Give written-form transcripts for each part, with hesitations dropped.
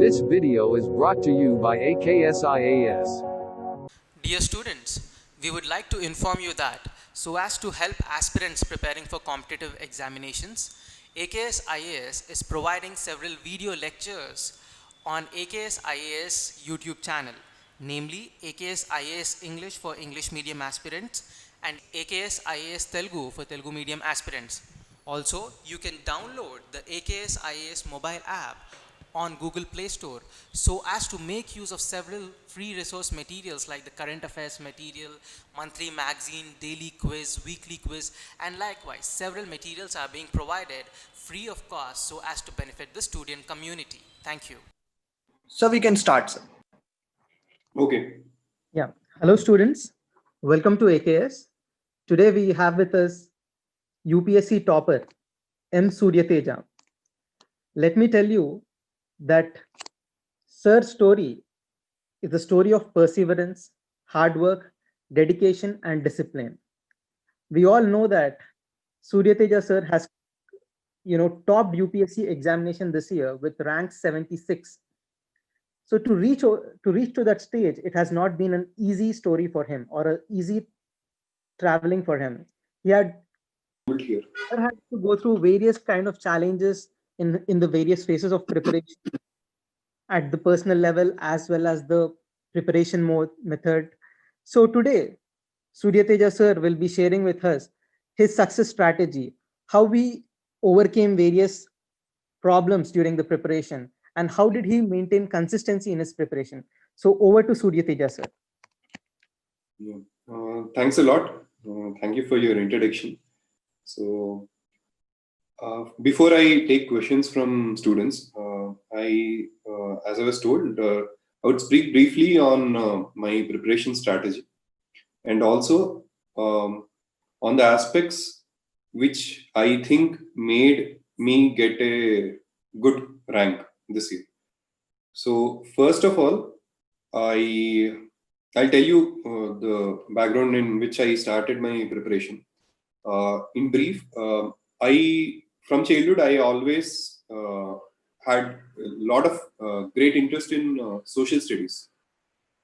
This video is brought to you by AKSIAS. Dear students, we would like to inform you that so as to help aspirants preparing for competitive examinations, AKS IAS is providing several video lectures on AKS IAS YouTube channel, namely AKS IAS English for English medium aspirants and AKS IAS Telugu for Telugu medium aspirants. Also, you can download the AKS IAS mobile app on Google Play Store so as to make use of several free resource materials like the current affairs material, monthly magazine, daily quiz, weekly quiz, and likewise several materials are being provided free of cost so as to benefit the student community. Thank you. So we can start, sir. Okay. Yeah. Hello, students. Welcome to AKS. Today we have with us UPSC topper M. Suryateja. Let me tell you that Sir's story is a story of perseverance, hard work, dedication, and discipline. We all know that Suryateja sir has, topped UPSC examination this year with rank 76. So to reach to that stage, it has not been an easy story for him or an easy traveling for him. He had to go through various kind of challenges in the various phases of preparation at the personal level as well as the preparation method. So today, Suryateja sir will be sharing with us his success strategy, how we overcame various problems during the preparation, and how did he maintain consistency in his preparation. So over to Suryateja sir. Yeah. Thanks a lot. Thank you for your introduction. So, before I take questions from students, as I was told, I would speak briefly on my preparation strategy and also on the aspects which I think made me get a good rank this year. So, first of all, I'll tell you the background in which I started my preparation. In brief, from childhood I always had a lot of great interest in social studies.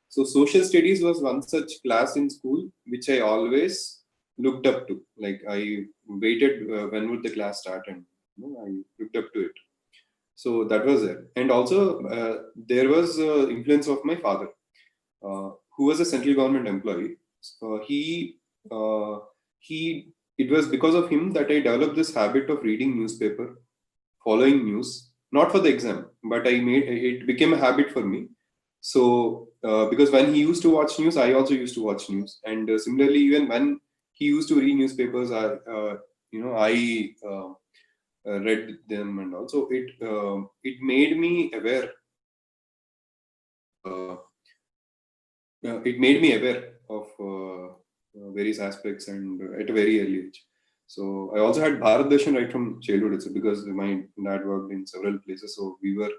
So social studies was one such class in school which I always looked up to. Like I waited when would the class start, and I looked up to it. So that was there, and also there was influence of my father, who was a central government employee. So he it was because of him that I developed this habit of reading newspaper, following news, not for the exam, but it became a habit for me. So because when he used to watch news, I also used to watch news, and similarly, even when he used to read newspapers, I read them, and also it made me aware. It made me aware of various aspects, and at a very early age. So I also had Bharat Darshan right from childhood itself, because my dad worked in several places, so we were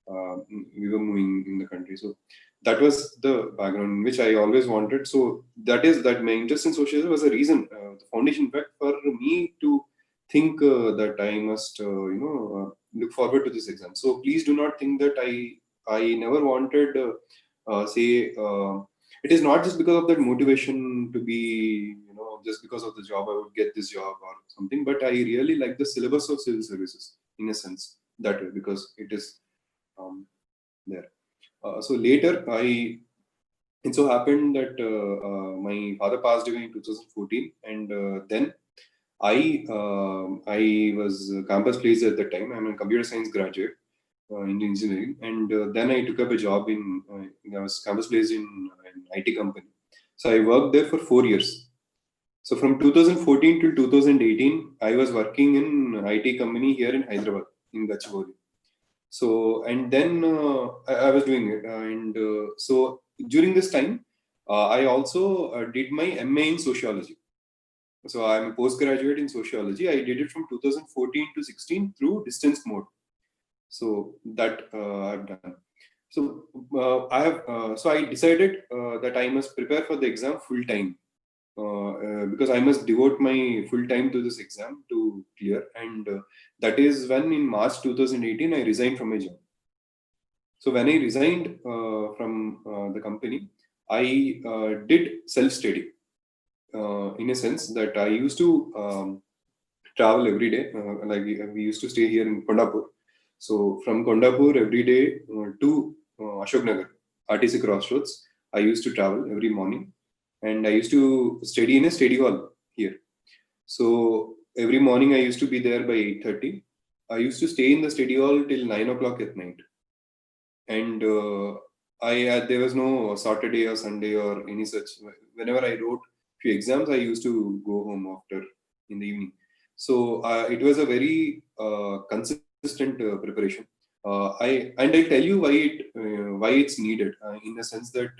moving in the country. So that was the background in which I always wanted. So that my interest in socialism was a reason, the foundation, in fact, for me to think that I must, look forward to this exam. So please do not think that I never wanted, say. It is not just because of that motivation to be, just because of the job I would get this job or something, but I really like the syllabus of civil services in a sense that way, because it is there. So later, it so happened that my father passed away in 2014, and then I was campus placed at the time. I'm a computer science graduate in engineering, and then I took up a job I was campus placed in an IT company. So I worked there for 4 years. So from 2014 till 2018, I was working in IT company here in Hyderabad, in Gachibowli. So, and then I was doing it, and so during this time, I also did my MA in sociology. So I'm a postgraduate in sociology. I did it from 2014 to 16 through distance mode. So that I've done. So so I decided that I must prepare for the exam full time, because I must devote my full time to this exam to clear. And that is when in March 2018 I resigned from my job. So when I resigned from the company, I did self-study in a sense that I used to travel every day. Like we used to stay here in Kondapur. So from Kondapur every day to Ashok Nagar, RTC Crossroads, I used to travel every morning, and I used to study in a study hall here. So every morning I used to be there by 8:30. I used to stay in the study hall till 9 o'clock at night, and there was no Saturday or Sunday or any such. Whenever I wrote few exams, I used to go home after in the evening. So it was a very consistent preparation. I'll tell you why it's needed in the sense that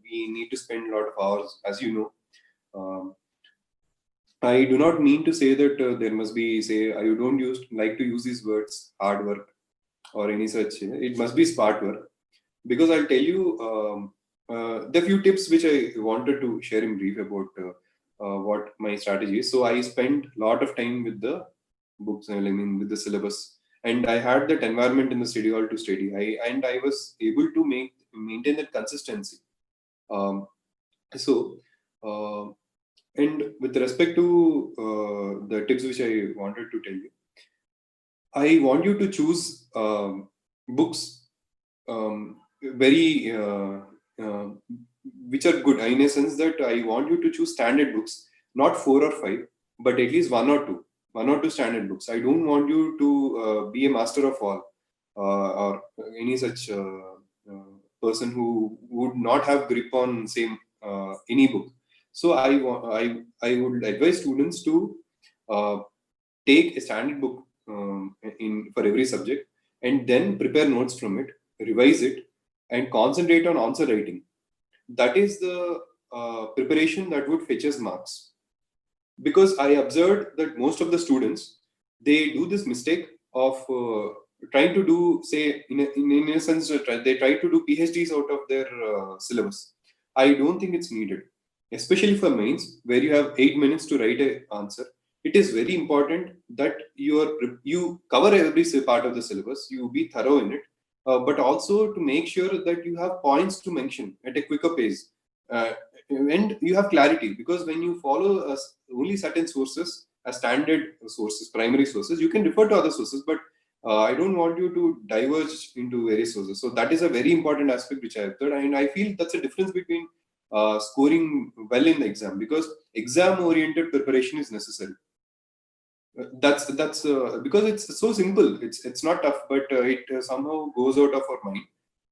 we need to spend a lot of hours, as you know. I do not mean to say that there must be, say, I don't like to use these words, hard work or any such. It must be smart work, because I'll tell you the few tips which I wanted to share in brief about what my strategy is. So I spent a lot of time with the books, I mean with the syllabus, and I had that environment in the study hall to study. I was able to maintain that consistency. Um, so. And with respect to the tips which I wanted to tell you, I want you to choose books very which are good, in a sense that I want you to choose standard books, not 4 or 5, but at least one or two standard books. I don't want you to be a master of all or any such person who would not have grip on same any book. So I would advise students to uh, take a standard book in for every subject, and then prepare notes from it, revise it, and concentrate on answer writing. That is the preparation that would fetch us marks. Because I observed that most of the students, they do this mistake of trying to do, say, in a sense, they try to do PhDs out of their syllabus. I don't think it's needed, especially for mains, where you have 8 minutes to write an answer. It is very important that you cover every part of the syllabus, you be thorough in it, but also to make sure that you have points to mention at a quicker pace. And you have clarity, because when you follow only certain sources as standard sources, primary sources, you can refer to other sources, but I don't want you to diverge into various sources. So that is a very important aspect which I have thought, and I feel that's a difference between scoring well in the exam, because exam oriented preparation is necessary. That's because it's so simple, it's not tough, but it somehow goes out of our mind.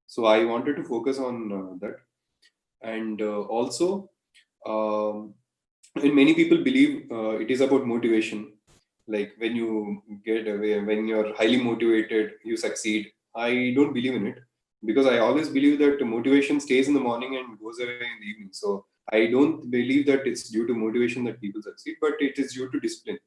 So I wanted to focus on that. And also, and many people believe it is about motivation, like when you get away, when you're highly motivated you succeed. I don't believe in it, because I always believe that motivation stays in the morning and goes away in the evening. So I don't believe that it's due to motivation that people succeed, but it is due to discipline.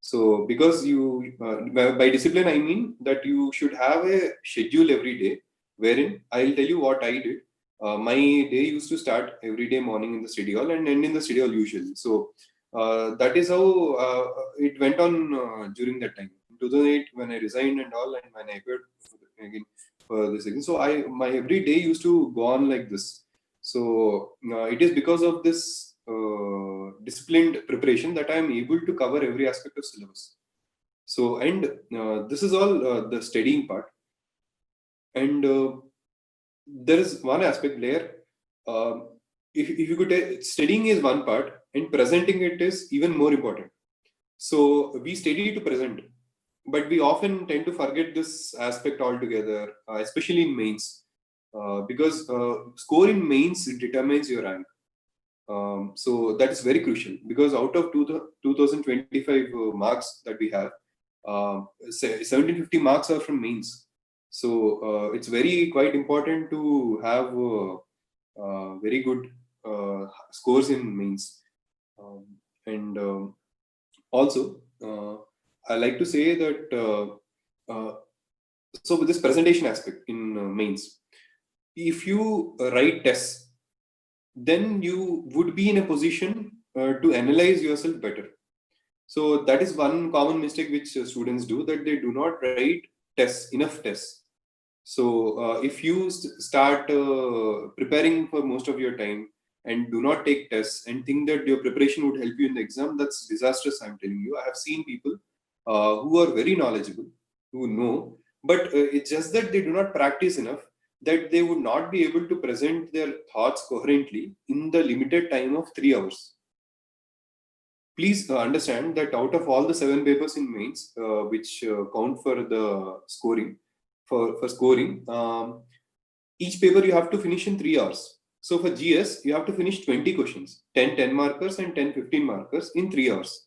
So because you by discipline I mean that you should have a schedule every day, wherein I'll tell you what I did. My day used to start every day morning in the study hall and end in the study hall usually. So that is how it went on during that time. In 2008, when I resigned and all, and when I appeared again for this again. So my every day used to go on like this. So it is because of this disciplined preparation that I am able to cover every aspect of syllabus. So, and this is all the studying part. And there is one aspect there. If you could take, studying is one part, and presenting it is even more important. So we study to present, but we often tend to forget this aspect altogether, especially in mains, because score in mains determines your rank. So that is very crucial, because out of 2025 marks that we have, 1750 marks are from mains. So it's very quite important to have very good scores in mains. And also, I like to say that so with this presentation aspect in mains, if you write tests, then you would be in a position to analyze yourself better. So that is one common mistake which students do, that they do not write enough tests. So if you start preparing for most of your time and do not take tests and think that your preparation would help you in the exam, that's disastrous. I'm telling you. I have seen people who are very knowledgeable, who know, but it's just that they do not practice enough, that they would not be able to present their thoughts coherently in the limited time of 3 hours. Please understand that out of all the 7 papers in mains, which count for the scoring, for scoring, each paper you have to finish in 3 hours. So for GS, you have to finish 20 questions, 10 markers and 10 15 markers in 3 hours.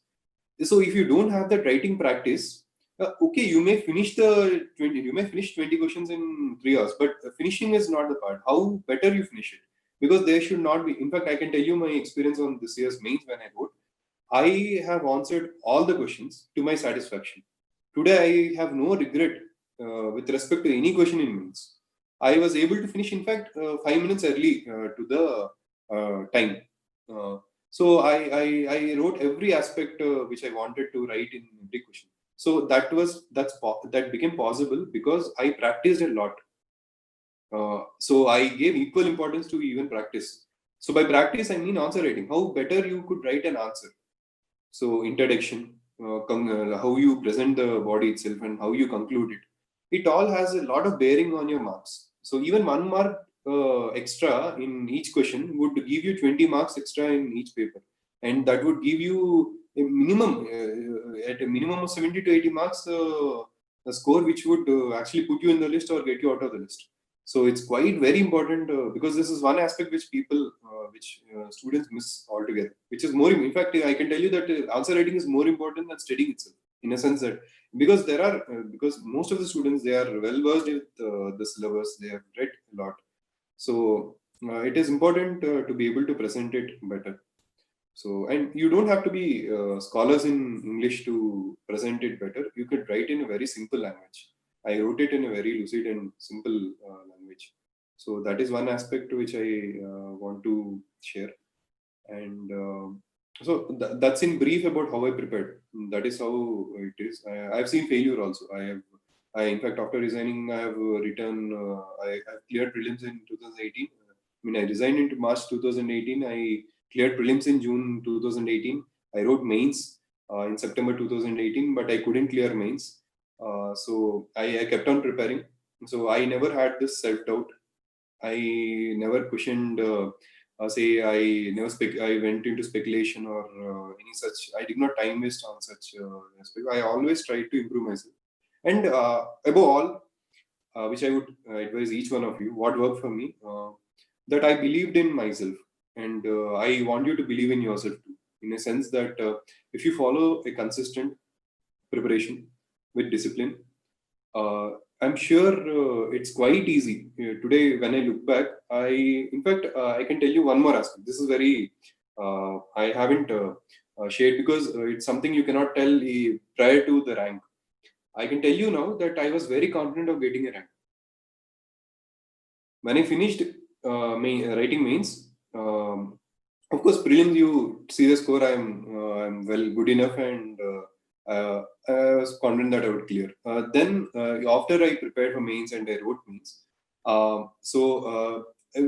So if you don't have that writing practice, okay, you may finish 20 questions in 3 hours, but finishing is not the part. How better you finish it, because there should not be. In fact, I can tell you my experience on this year's mains when I wrote. I have answered all the questions to my satisfaction. Today, I have no regret with respect to any question in mains. I was able to finish, in fact, 5 minutes early to the time. So I wrote every aspect which I wanted to write in every question. So that became possible because I practiced a lot. So I gave equal importance to even practice. So by practice, I mean answer writing. How better you could write an answer. So introduction, how you present the body itself and how you conclude it. It all has a lot of bearing on your marks. So even 1 mark extra in each question would give you 20 marks extra in each paper, and that would give you a minimum at a minimum of 70 to 80 marks, a score which would actually put you in the list or get you out of the list. So it's quite very important because this is one aspect which students miss altogether, which is more. In fact, I can tell you that answer writing is more important than studying itself, in a sense that because most of the students, they are well versed with the syllabus, they have read a lot. So it is important to be able to present it better. So, and you don't have to be scholars in English to present it better. You could write in a very simple language. I wrote it in a very lucid and simple language. So that is one aspect which I want to share. And that's in brief about how I prepared. That is how it is. I've seen failure also. In fact, after resigning, I have I cleared prelims in 2018. I mean, I resigned into March 2018. I cleared prelims in June 2018. I wrote mains in September 2018, but I couldn't clear mains. So I kept on preparing. So I never had this self-doubt. I never questioned, say, I went into speculation or any such. I did not time waste on such aspect. I always tried to improve myself. And above all, which I would advise each one of you, what worked for me, that I believed in myself. And I want you to believe in yourself too, in a sense that if you follow a consistent preparation with discipline, I'm sure it's quite easy. Today, when I look back, I can tell you one more aspect. This is very, I haven't shared because it's something you cannot tell prior to the rank. I can tell you now that I was very confident of getting a rank. When I finished writing mains, of course, prelims, you see the score, I'm well good enough, and I was confident that I would clear. Then after I prepared for mains and I wrote mains,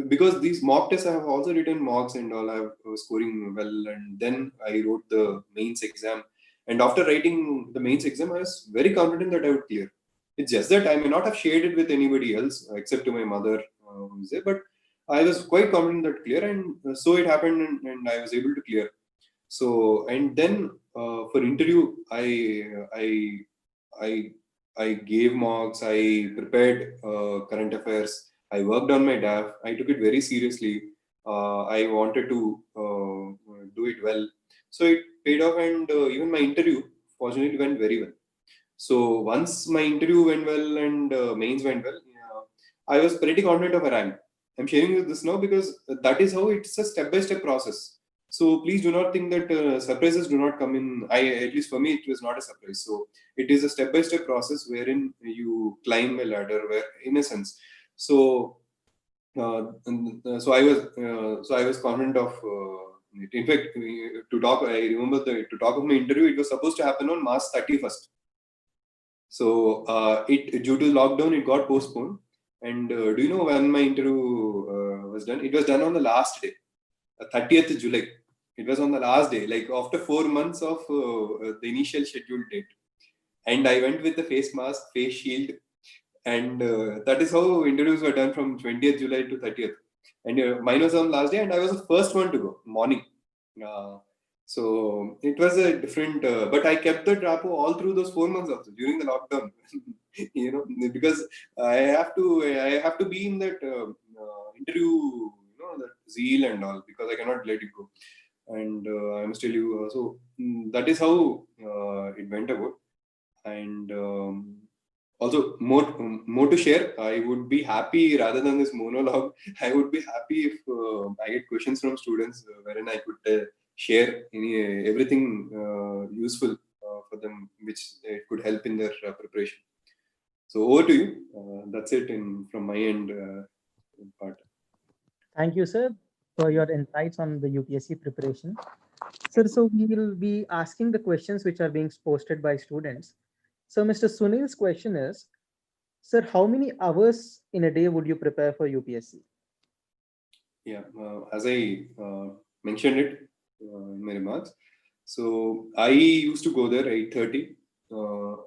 because these mock tests, I have also written mocks and all, I was scoring well, and then I wrote the mains exam. And after writing the mains exam, I was very confident that I would clear. It's just that I may not have shared it with anybody else except to my mother, who's there, but I was quite confident that clear, and so it happened, and I was able to clear. So, and then for interview, I gave mocks, I prepared current affairs, I worked on my DAF, I took it very seriously. I wanted to do it well. So it paid off, and even my interview, fortunately, went very well. So once my interview went well and mains went well, I was pretty confident of a rank. I'm sharing you this now because that is how it's a step-by-step process. So please do not think that surprises do not come in. At least for me, it was not a surprise. So it is a step-by-step process wherein you climb a ladder, where, in a sense. So, so I was confident of it. In fact, I remember to talk of my interview, it was supposed to happen on March 31st. So due to lockdown, it got postponed. And do you know when my interview was done? It was done on the last day, 30th July. It was on the last day, like after 4 months of the initial scheduled date. And I went with the face mask, face shield, and that is how interviews were done from 20th July to 30th. And mine was on last day, and I was the first one to go morning. Uh, so it was a different, but I kept the Drapo all through those 4 months also during the lockdown. You know, because I have to be in that interview, you know, that zeal and all, because I cannot let it go. And I must tell you, that is how it went about. And also more to share. I would be happy, rather than this monologue, I would be happy if I get questions from students wherein I could share everything useful for them, which could help in their preparation. So over to you. That's it from my end part. Thank you, sir, for your insights on the UPSC preparation. Sir, so we will be asking the questions which are being posted by students. So Mr. Sunil's question is, sir, how many hours in a day would you prepare for UPSC? Yeah, as I mentioned it in my remarks. So I used to go there 8:30,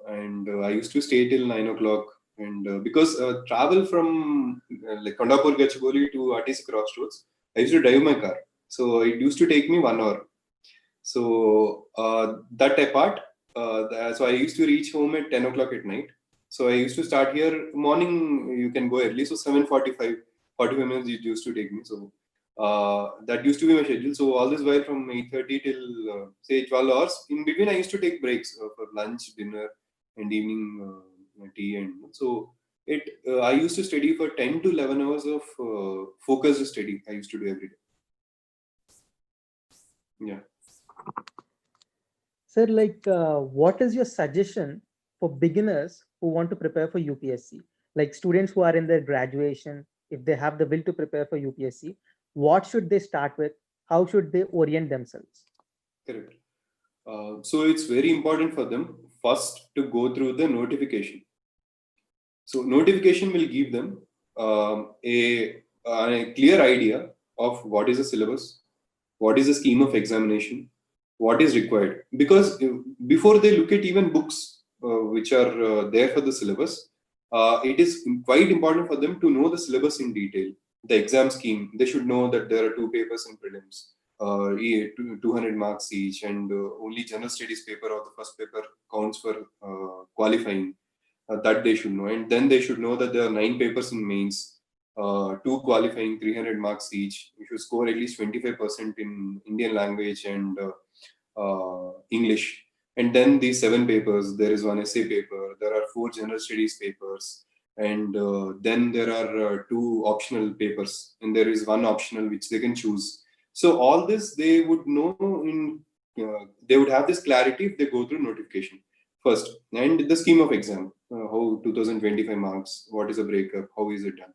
and I used to stay till 9 o'clock. And because travel from like Kondapur Gachibowli to RTC Crossroads, I used to drive my car. So it used to take me 1 hour. So that apart, so I used to reach home at 10 o'clock at night. So I used to start here morning. You can go early. So 7:45, 45 minutes it used to take me. So that used to be my schedule. So all this while from 8:30 till say 12 hours. In between, I used to take breaks for lunch, dinner, and evening tea. And so I used to study for 10 to 11 hours of focused study. I used to do every day. Yeah. Sir, like, what is your suggestion for beginners who want to prepare for UPSC? Like students who are in their graduation, if they have the will to prepare for UPSC, what should they start with? How should they orient themselves? Correct. So it's very important for them first to go through the notification. So notification will give them a clear idea of what is the syllabus, what is the scheme of examination, what is required. Because before they look at even books which are there for the syllabus, it is quite important for them to know the syllabus in detail, the exam scheme. They should know that there are 2 papers in prelims, 200 marks each, and only general studies paper or the first paper counts for qualifying. That they should know. And then they should know that there are 9 papers in mains, 2 qualifying, 300 marks each. You should score at least 25% in Indian language and English. And then these 7 papers, there is 1 essay paper, there are 4 general studies papers, and then there are 2 optional papers, and there is 1 optional which they can choose. So all this they would know they would have this clarity if they go through notification first, and the scheme of exam, how 2025 marks, what is a breakup, how is it done.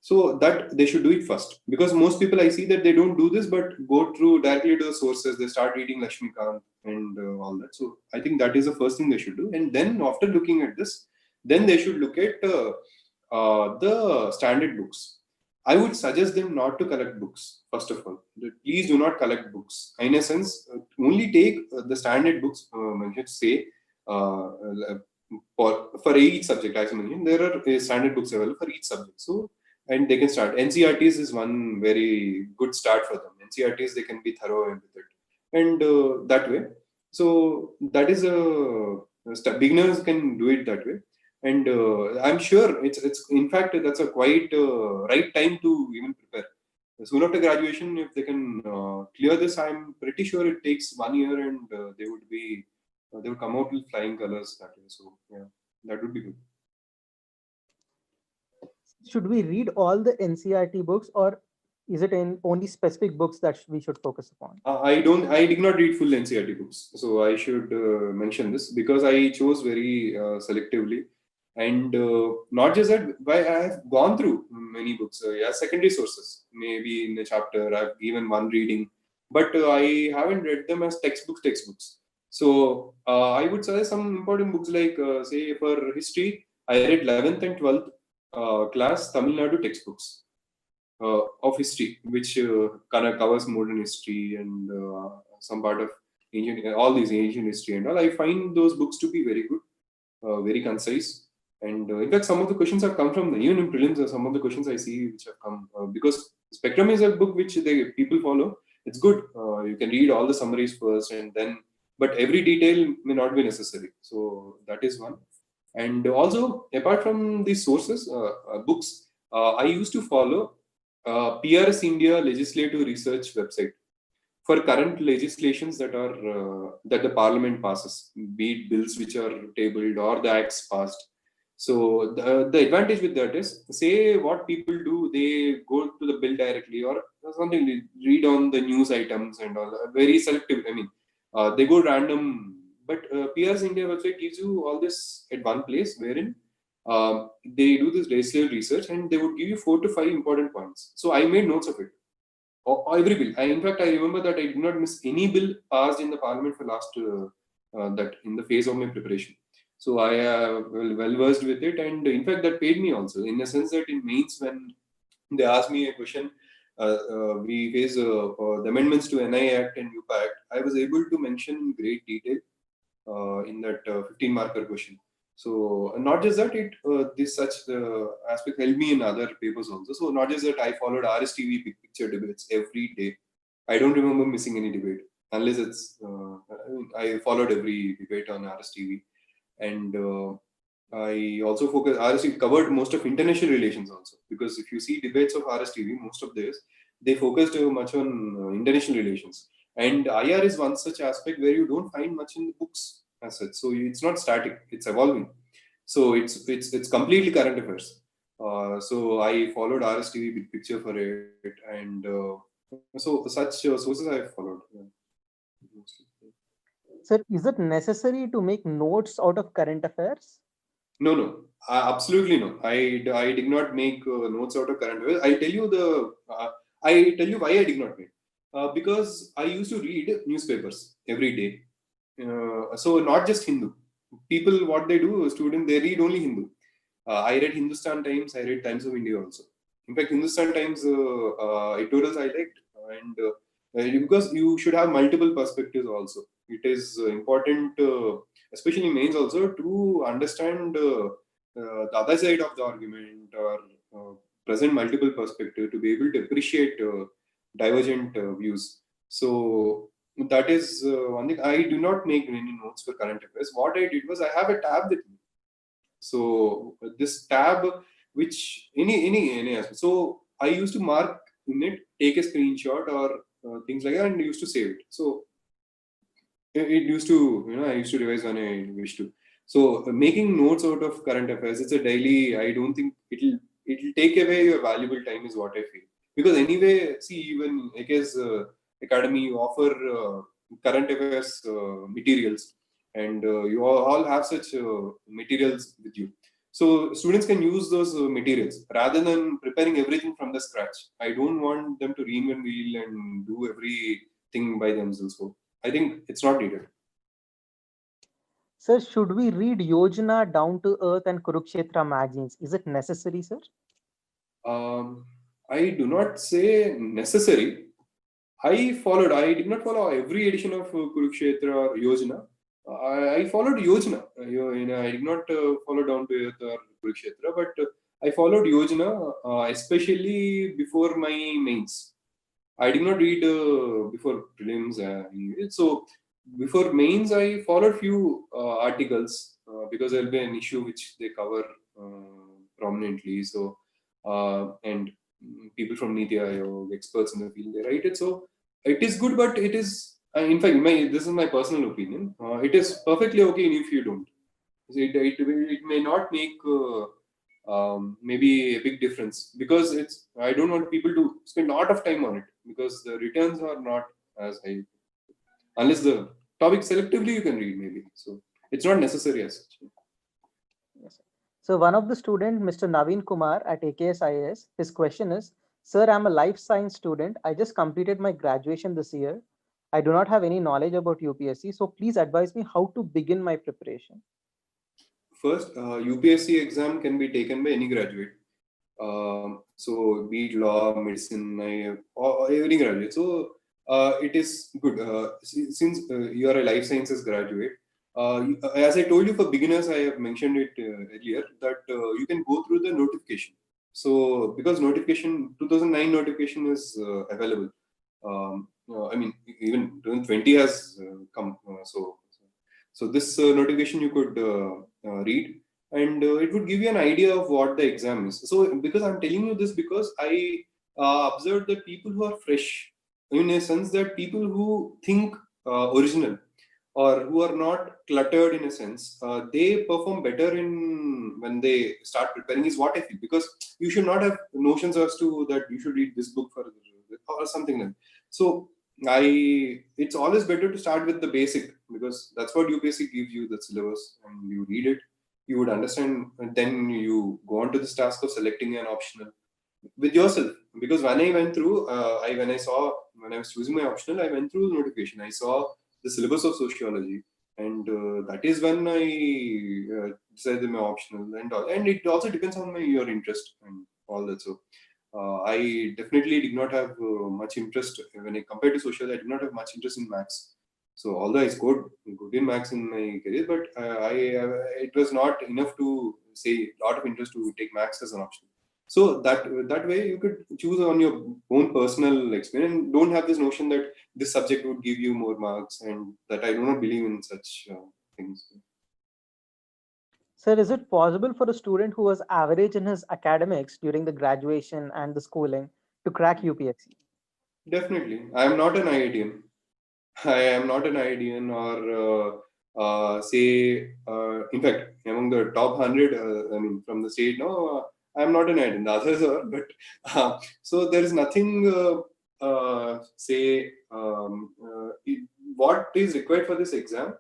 So that they should do it first, because most people I see that they don't do this but go through directly to the sources. They start reading Lakshmikant and all that. So I think that is the first thing they should do. And then after looking at this, then they should look at the standard books. I would suggest them not to collect books, first of all. Please do not collect books. In a sense, only take the standard books, say, for each subject. As I mentioned, there are standard books available for each subject. So, and they can start. NCRTs is one very good start for them. NCRTs, they can be thorough with it. And that way. So that is beginners can do it that way. And I'm sure it's in fact that's a quite right time to even prepare. Soon after graduation, if they can clear this, I'm pretty sure it takes 1 year, and they would come out with flying colors that way. So yeah, that would be good. Should we read all the NCRT books, or is it in only specific books that we should focus upon? I did not read full NCRT books, so I should mention this, because I chose very selectively. And not just that, I have gone through many books, secondary sources, maybe in a chapter, I've given one reading, but I haven't read them as textbooks. So I would suggest some important books like, say, for history, I read 11th and 12th, class Tamil Nadu textbooks of history, which kind of covers modern history and some part of all these ancient history and all. I find those books to be very good, very concise. And in fact, some of the questions have come from even in prelims. Some of the questions I see which have come because Spectrum is a book which people follow. It's good. You can read all the summaries first, and then, but every detail may not be necessary. So that is one. And also, apart from these sources, books, I used to follow PRS India Legislative Research website for current legislations that are that the Parliament passes, be it bills which are tabled or the acts passed. So the advantage with that is, say what people do, they go to the bill directly or something, they read on the news items and all. Very selective. I mean, they go random. But PRS India website gives you all this at one place, wherein they do this legislative research and they would give you 4 to 5 important points. So I made notes of it. Every bill. In fact, I remember that I did not miss any bill passed in the Parliament for last that in the phase of my preparation. So I well versed with it, and in fact that paid me also, in the sense that in mains when they asked me a question, we face the amendments to NI Act and UPA Act. I was able to mention in great detail in that 15 marker question. So not just that, it this such aspect helped me in other papers also. So not just that, I followed RSTV big picture debates every day. I don't remember missing any debate unless it's. I followed every debate on RSTV, and I also focused. RSTV covered most of international relations also, because if you see debates of RSTV, most of this they focused much on international relations. And IR is one such aspect where you don't find much in the books as such. So it's not static; it's evolving. So it's completely current affairs. So I followed RSTV big picture for it, and so such sources I followed. Yeah. Sir, is it necessary to make notes out of current affairs? No, absolutely no. I did not make notes out of current affairs. I tell you why I did not make. Because I used to read newspapers every day. So not just Hindu. People, what they do, students, they read only Hindu. I read Hindustan Times, I read Times of India also. In fact, Hindustan Times editorials I liked, and because you should have multiple perspectives also. It is important, especially mains also, to understand the other side of the argument or present multiple perspective to be able to appreciate divergent views. So that is one thing. I do not make any notes for current affairs. What I did was I have a tab with me. So this tab, which any aspect. So I used to mark in it, take a screenshot or things like that, and used to save it. So it used to, I used to revise when I wish to. So making notes out of current affairs, it's a daily. I don't think it'll take away your valuable time, is what I feel. Because anyway, see, even AKS Academy, you offer current affairs materials, and you all have such materials with you. So students can use those materials rather than preparing everything from the scratch. I don't want them to reinvent wheel and do everything by themselves. So I think it's not needed. Sir, should we read Yojana, Down to Earth, and Kurukshetra magazines? Is it necessary, sir? I do not say necessary. I did not follow every edition of Kurukshetra or Yojana. I followed Yojana. I did not follow Down to Earth or Kurukshetra, but I followed Yojana, especially before my mains. I did not read before prelims. So before mains, I followed few articles because there will be an issue which they cover prominently. So and people from Niti Aayog, experts in the field, they write it. So it is good, but it is in fact this is my personal opinion. It is perfectly okay if you don't. It may not make maybe a big difference, because I don't want people to spend a lot of time on it, because the returns are not as high unless the topic selectively you can read maybe. So it's not necessary as such. Yes. So one of the student, Mr. Naveen Kumar at AKS IAS, his question is, sir, I'm a life science student. I just completed my graduation this year. I do not have any knowledge about UPSC. So please advise me how to begin my preparation. First, UPSC exam can be taken by any graduate. So be it law, medicine, or every graduate. So it is good since you are a life sciences graduate. As I told you, for beginners, I have mentioned it earlier that you can go through the notification. So because notification 2009 notification is available. I mean, even 2020 has come. So this notification you could read, and it would give you an idea of what the exam is. So because I'm telling you this because I observed that people who are fresh, in a sense that people who think original or who are not cluttered in a sense, they perform better in when they start preparing is what I feel, because you should not have notions as to that you should read this book for or something like that. So it's always better to start with the basic, because that's what UPSC gives you, the syllabus, and you read it, you would understand, and then you go on to this task of selecting an optional with yourself. Because when I went through, when I was choosing my optional, I went through the notification. I saw the syllabus of sociology, and that is when I decided my optional and all. And it also depends on your interest and all that. So I definitely did not have much interest when I compared to sociology. I did not have much interest in maths. So although I scored good in maths in my career, but it was not enough to say a lot of interest to take maths as an option. So that way you could choose on your own personal experience, and don't have this notion that this subject would give you more marks, and that I do not believe in such things. Sir, is it possible for a student who was average in his academics during the graduation and the schooling to crack UPSC? Definitely, I am not an IITian. I am not an IITian or say, in fact, among the top 100, I mean, from the state, no, I am not an IITian. The others are, but so there is nothing, what is required for this exam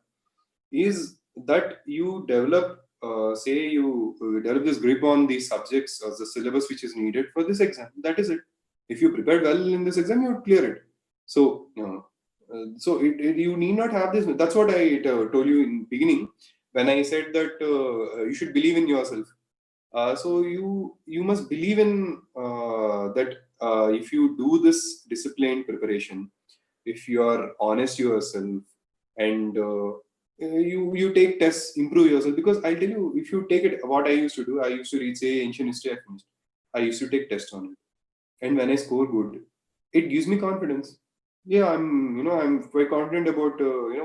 is that you develop, develop this grip on these subjects or the syllabus which is needed for this exam. That is it. If you prepared well in this exam, you would clear it. So, you need not have this. That's what I told you in beginning when I said that you should believe in yourself. So you must believe in that if you do this disciplined preparation, if you are honest yourself, and you take tests, improve yourself. Because I'll tell you, if you take it, what I used to do, I used to read, say, ancient history. I finished. I used to take tests on it, and when I score good, it gives me confidence. Yeah, I'm quite confident about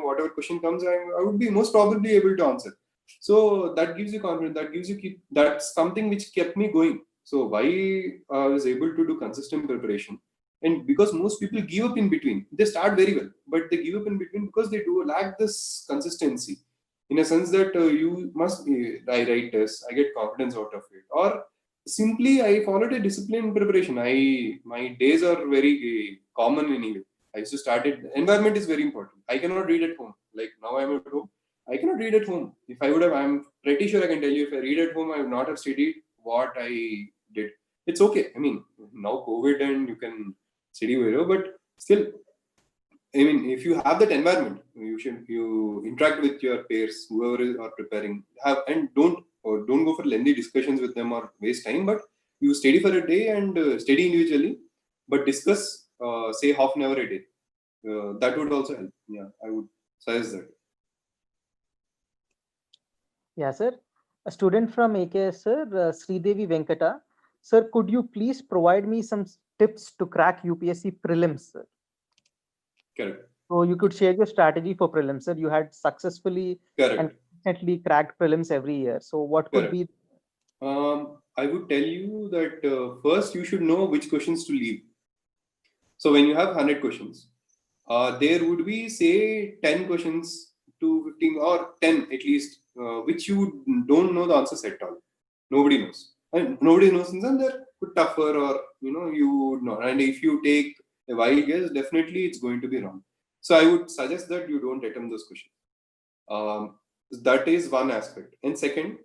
whatever question comes, I would be most probably able to answer. So that gives you confidence. That gives you that's something which kept me going. So why I was able to do consistent preparation, and because most people give up in between. They start very well, but they give up in between because they do lack this consistency. In a sense that you must be, I write tests, I get confidence out of it, or simply I followed a disciplined preparation. My days are very common anyway. I used to start it. Environment is very important. I cannot read at home. Like now I'm at home. I cannot read at home. If I would have, I'm pretty sure I can tell you, if I read at home, I would not have studied what I did. It's okay. I mean, now COVID and you can study wherever, but still, I mean, if you have that environment, you interact with your peers, whoever is are preparing, and don't go for lengthy discussions with them or waste time. But you study for a day and study individually, but discuss say half an hour a day. That would also help. Yeah, I would suggest that. Yeah, sir. A student from AKS, sir, Sridevi Venkata. Sir, could you please provide me some tips to crack UPSC prelims, sir? Correct. So you could share your strategy for prelims, sir. You had successfully and consistently cracked prelims every year. So what could be? I would tell you that first you should know which questions to leave. So when you have 100 questions, there would be say 10 questions to 15 or 10 at least, which you don't know the answers at all. Nobody knows. And nobody knows, and then they're tougher, or you would know. And if you take a wild guess, definitely it's going to be wrong. So I would suggest that you don't attempt those questions. That is one aspect. And second,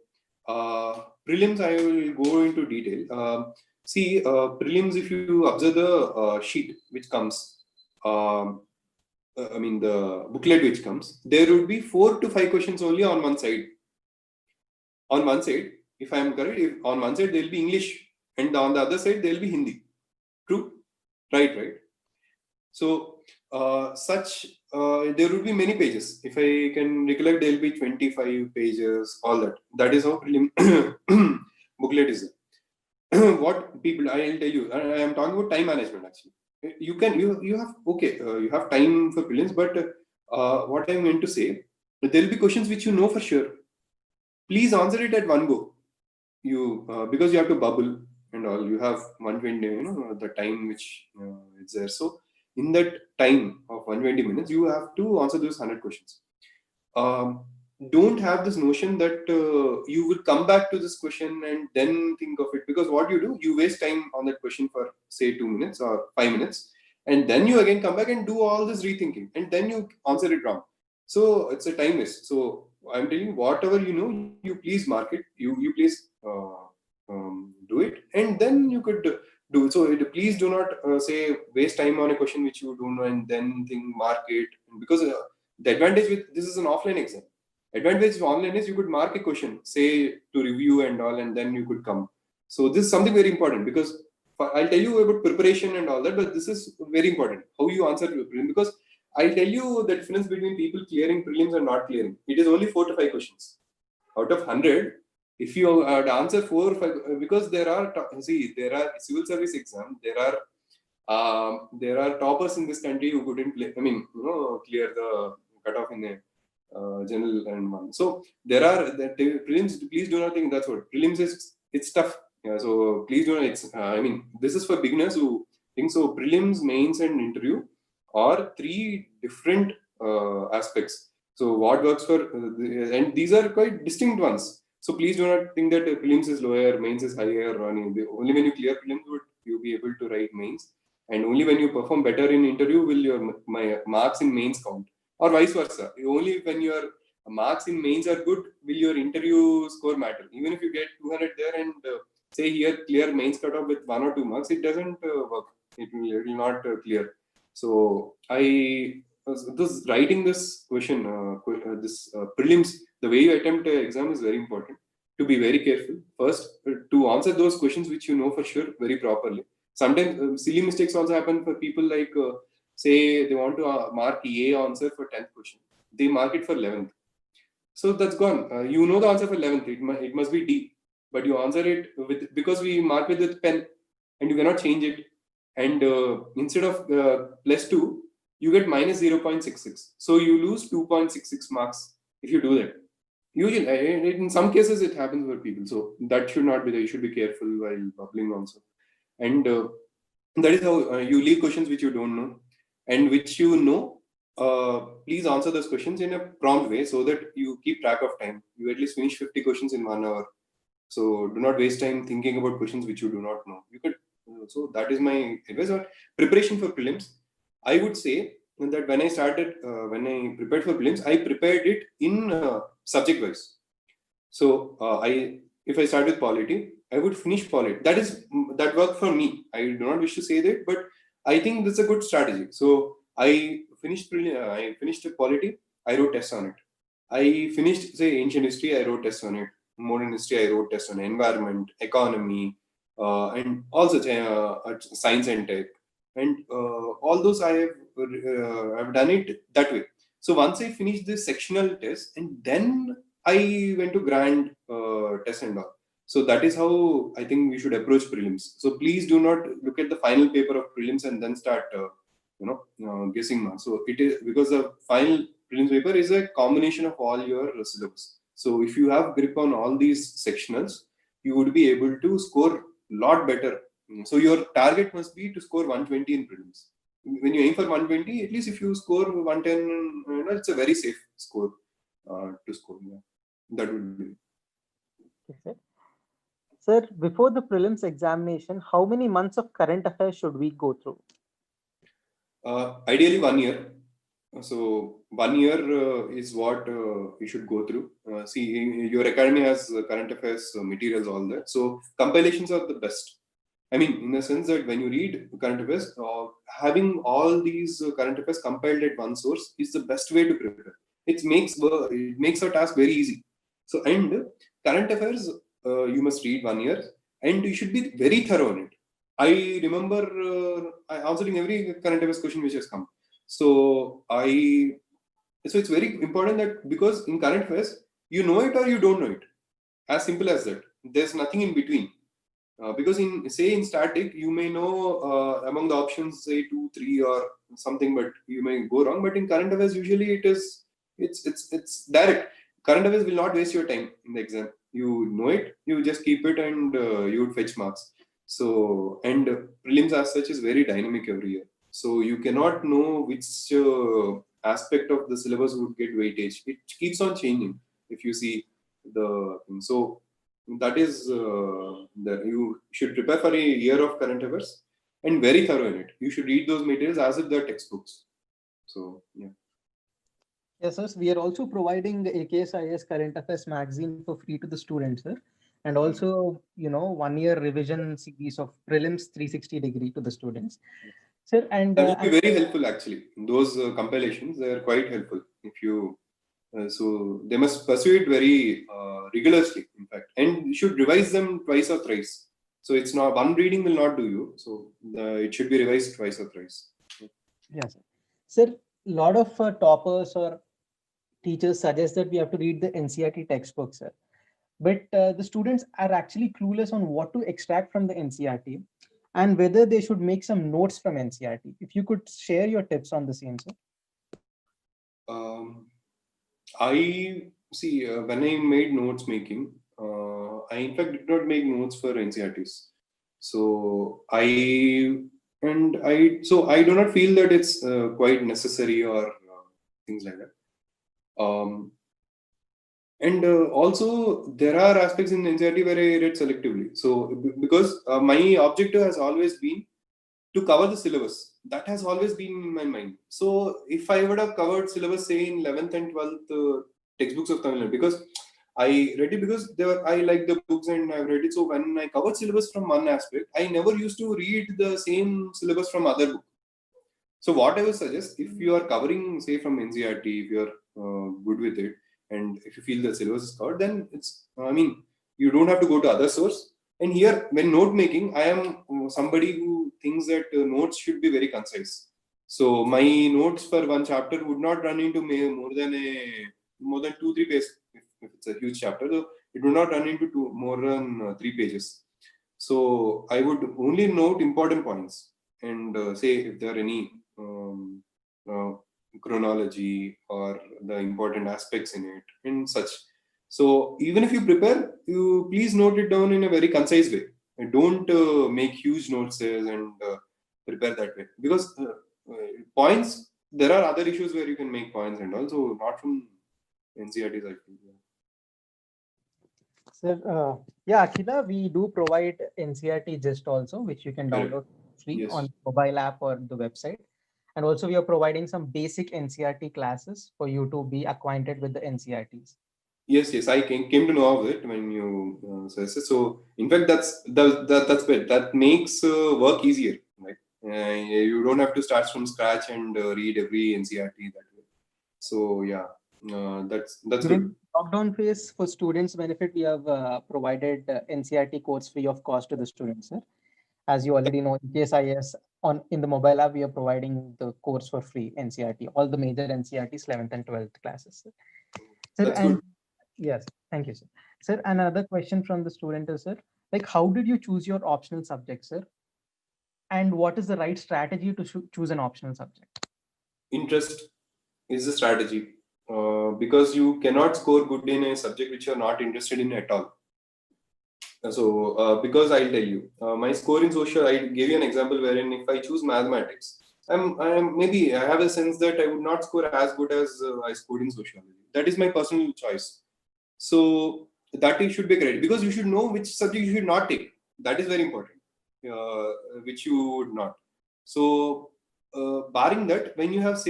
prelims, I will go into detail. See, prelims, if you observe the sheet which comes, I mean the booklet which comes, there would be 4 to 5 questions only on one side. On one side, if I am correct, on one side there will be English and on the other side there will be Hindi. True? Right. So there would be many pages. If I can recollect, there will be 25 pages, all that. That is how prelim booklet is. What people, I'll tell you, I am talking about time management actually. You have time for prelims, but what I'm going to say, there will be questions which you know for sure. Please answer it at one go. Because you have to bubble and all, you have 120, the time which is there. So in that time of 120 minutes, you have to answer those 100 questions. Don't have this notion that you will come back to this question and then think of it, because what you do, you waste time on that question for say 2 minutes or 5 minutes, and then you again come back and do all this rethinking, and then you answer it wrong. So it's a time waste. So I'm telling you, whatever you know, you please mark it, you please do it, and then you could do it. So please do not say waste time on a question which you don't know and then think mark it, because the advantage with this is an offline exam. Advantage of online is you could mark a question, say to review and all, and then you could come. So this is something very important, because I'll tell you about preparation and all that, but this is very important, how you answer your prelim, because I'll tell you the difference between people clearing prelims and not clearing. It is only 4 to 5 questions. Out of 100, if you answer 4 or 5, because there are civil service exam, there are toppers in this country who couldn't clear the cutoff in a general and one. So there are the prelims. Please do not think that's what prelims is. It's tough. Yeah, so please do not. This is for beginners who think so. Prelims, mains, and interview are 3 different aspects. So what works for and these are quite distinct ones. So please do not think that prelims is lower, mains is higher. Only when you clear prelims would you be able to write mains, and only when you perform better in interview will your marks in mains count, or vice versa. Only when your marks in mains are good will your interview score matter. Even if you get 200 there and say here clear mains cutoff with 1 or 2 marks, it doesn't work. It will not clear. So I was writing this question, prelims, the way you attempt an exam is very important. To be very careful. First, to answer those questions which you know for sure very properly. Sometimes silly mistakes also happen for people, like say they want to mark A answer for 10th question. They mark it for 11th. So that's gone. You know the answer for 11th. It must be D. But you answer it because we mark with the pen and you cannot change it. And instead of +2, you get -0.66. So you lose 2.66 marks if you do that. Usually, in some cases, it happens for people. So that should not be there. You should be careful while bubbling also. And that is how you leave questions which you don't know and which you know. Please answer those questions in a prompt way so that you keep track of time. You at least finish 50 questions in 1 hour. So do not waste time thinking about questions which you do not know. You could. So that is my advice on preparation for prelims. I would say that when I prepared for prelims, I prepared it in subject wise. So if I start with polity, I would finish polity. That worked for me. I do not wish to say that, but I think this is a good strategy. So I finished polity. I wrote tests on it. I finished say ancient history. I wrote tests on it. Modern history. I wrote tests on environment, economy. And also science and tech, and all those I've done it that way. So once I finished the sectional test, and then I went to grand test and all. So that is how I think we should approach prelims. So please do not look at the final paper of prelims and then start guessing marks. So it is because the final prelims paper is a combination of all your syllabus. So if you have grip on all these sectionals, you would be able to score lot better. So your target must be to score 120 in prelims. When you aim for 120, at least if you score 110, it's a very safe score to score. Yeah. That would be. Okay, sir, before the prelims examination, how many months of current affairs should we go through? Ideally 1 year. So 1 year is what you should go through. See, your academy has current affairs materials, all that. So compilations are the best. I mean, in the sense that when you read current affairs, having all these current affairs compiled at one source is the best way to prepare. It makes our task very easy. So, and current affairs, you must read 1 year. and you should be very thorough on it. I remember answering every current affairs question which has come. So it's very important that, because in current affairs, you know it or you don't know it. As simple as that. There's nothing in between. Because in static, you may know among the options say 2, 3 or something, but you may go wrong. But in current affairs, usually it's direct. Current affairs will not waste your time in the exam. You know it, you just keep it, and you would fetch marks. So, and prelims as such is very dynamic every year. So you cannot know which aspect of the syllabus would get weightage. It keeps on changing. If you see so that is that you should prepare for a year of current affairs and very thorough in it. You should read those materials as if they're textbooks. So yeah. Yes, sir. We are also providing AKSIS Current Affairs magazine for free to the students, sir. And also, 1-year revision series of prelims 360-degree to the students. Sir, and that would be very helpful actually. Those compilations, they are quite helpful. If you so they must pursue it very rigorously, in fact, and you should revise them twice or thrice. So it's not one reading will not do you. So it should be revised twice or thrice. Yes, sir. Sir, a lot of toppers or teachers suggest that we have to read the NCERT textbook, sir. But the students are actually clueless on what to extract from the NCERT and whether they should make some notes from NCERT. If you could share your tips on the same, sir. I see when I made notes making, I in fact did not make notes for NCERTs. So I do not feel that it's quite necessary or things like that. And also there are aspects in NCERT where I read selectively. So because my objective has always been to cover the syllabus. That has always been in my mind. So if I would have covered syllabus, say in 11th and 12th textbooks of Tamil Nadu, because I read it because I like the books and I've read it. So when I covered syllabus from one aspect, I never used to read the same syllabus from other book. So what I would suggest, if you are covering, say, from NCERT, if you are good with it, and if you feel the syllabus is covered, then you don't have to go to other source. And here, when note making, I am somebody who thinks that notes should be very concise. So my notes for one chapter would not run into more than 2-3 pages. If it's a huge chapter, so it would not run into more than 3 pages. So I would only note important points and say if there are any chronology or the important aspects in it and such. So even if you prepare, you please note it down in a very concise way. And don't make huge notes and prepare that way, because points, there are other issues where you can make points, and also not from NCERTs, I feel. Sir, yeah, Akhila, we do provide NCERT Gist also, which you can download free on mobile app or the website. And also we are providing some basic NCERT classes for you to be acquainted with the NCERTs. Yes, I came to know of it when you suggested. So in fact, that's good. That makes work easier, right? You don't have to start from scratch and read every NCERT that way. So yeah, that's good. Lockdown phase, for students' benefit, we have provided NCERT course free of cost to the students, sir. As you already know, AKSIS in the mobile app, we are providing the course for free, NCERT, all the major NCERTs, 11th and 12th classes. Sir, that's good. Yes, thank you, sir. Sir, another question from the student is, sir, like, how did you choose your optional subject, sir? And what is the right strategy to choose an optional subject? Interest is the strategy, because you cannot score good in a subject which you are not interested in at all. So because I'll tell you, my score in social, I gave you an example wherein if I choose mathematics, maybe I have a sense that I would not score as good as I scored in sociology. That is my personal choice. So that should be correct, because you should know which subject you should not take. That is very important, which you would not. So barring that, when you have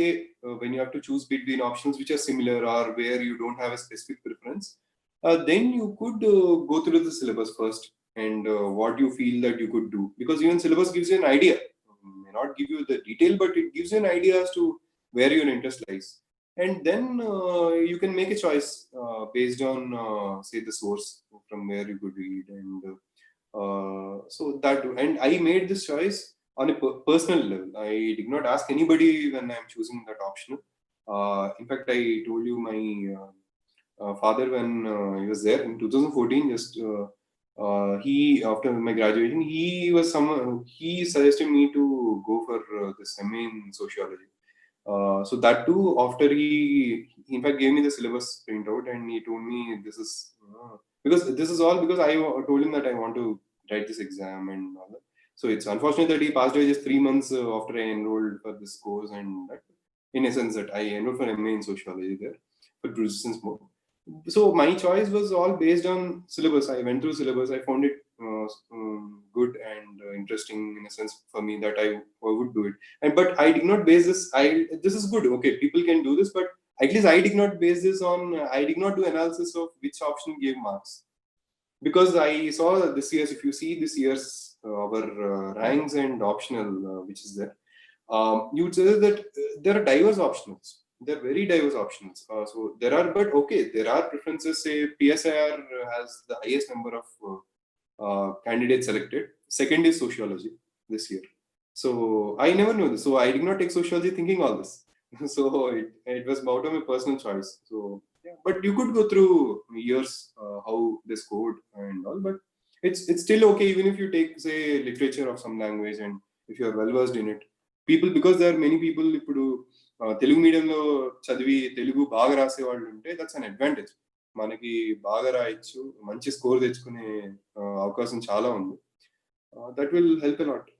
when you have to choose between options which are similar or where you don't have a specific preference, then you could go through the syllabus first and what you feel that you could do, because even syllabus gives you an idea. May not give you the detail, but it gives you an idea as to where your interest lies. And then you can make a choice based on, say, the source from where you could read and So that, and I made this choice on a personal level. I did not ask anybody when I'm choosing that optional. In fact, I told you my father when he was there in 2014. He, after my graduation, he suggested me to go for this MA in sociology. So that too, after he in fact gave me the syllabus printout and he told me this is because this is all because I told him that I want to write this exam and all that. So it's unfortunate that he passed away just 3 months after I enrolled for this course, and that, in essence, that I enrolled for MA in sociology there for resistance more. So my choice was all based on syllabus. I went through syllabus. I found it good and interesting in a sense for me that I would do it. And but I did not base this. This is good. Okay, people can do this, but at least I did not base this on. I did not do analysis of which option gave marks, because I saw this year's. If you see this year's our ranks and optional which is there, you would say that there are diverse optionals. They're very diverse options. So there are, but okay, there are preferences. Say PSIR has the highest number of candidates selected. Second is sociology this year. So I never knew this. So I did not take sociology thinking all this. So it was out of my personal choice. So yeah, but you could go through years how they scored and all, but it's still okay even if you take say literature of some language and if you are well versed in it. People, because there are many people ఇప్పుడు తెలుగు మీడియంలో చదివి తెలుగు బాగా రాసే వాళ్ళు ఉంటే that's an advantage. మనకి బాగా రాయొచ్చు, మంచి స్కోర్ తెచ్చుకునే అవకాశం చాలా ఉంది. That will help a lot.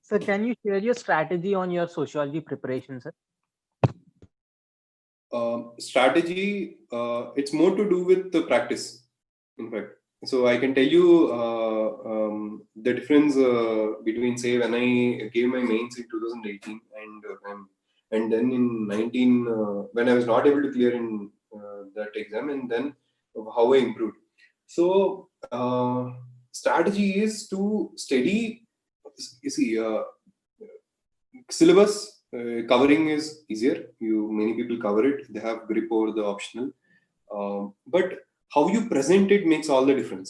Sir, can you share your strategy on your sociology preparation, sir? Strategy, it's more to do with the practice, in fact. So I can tell you the difference between, say, when I gave my mains in 2018 and then in 19 when I was not able to clear in that exam, and then how I improved. So strategy is to study. You see, syllabus covering is easier. Many people cover it. They have grip over the optional, but how you present it makes all the difference.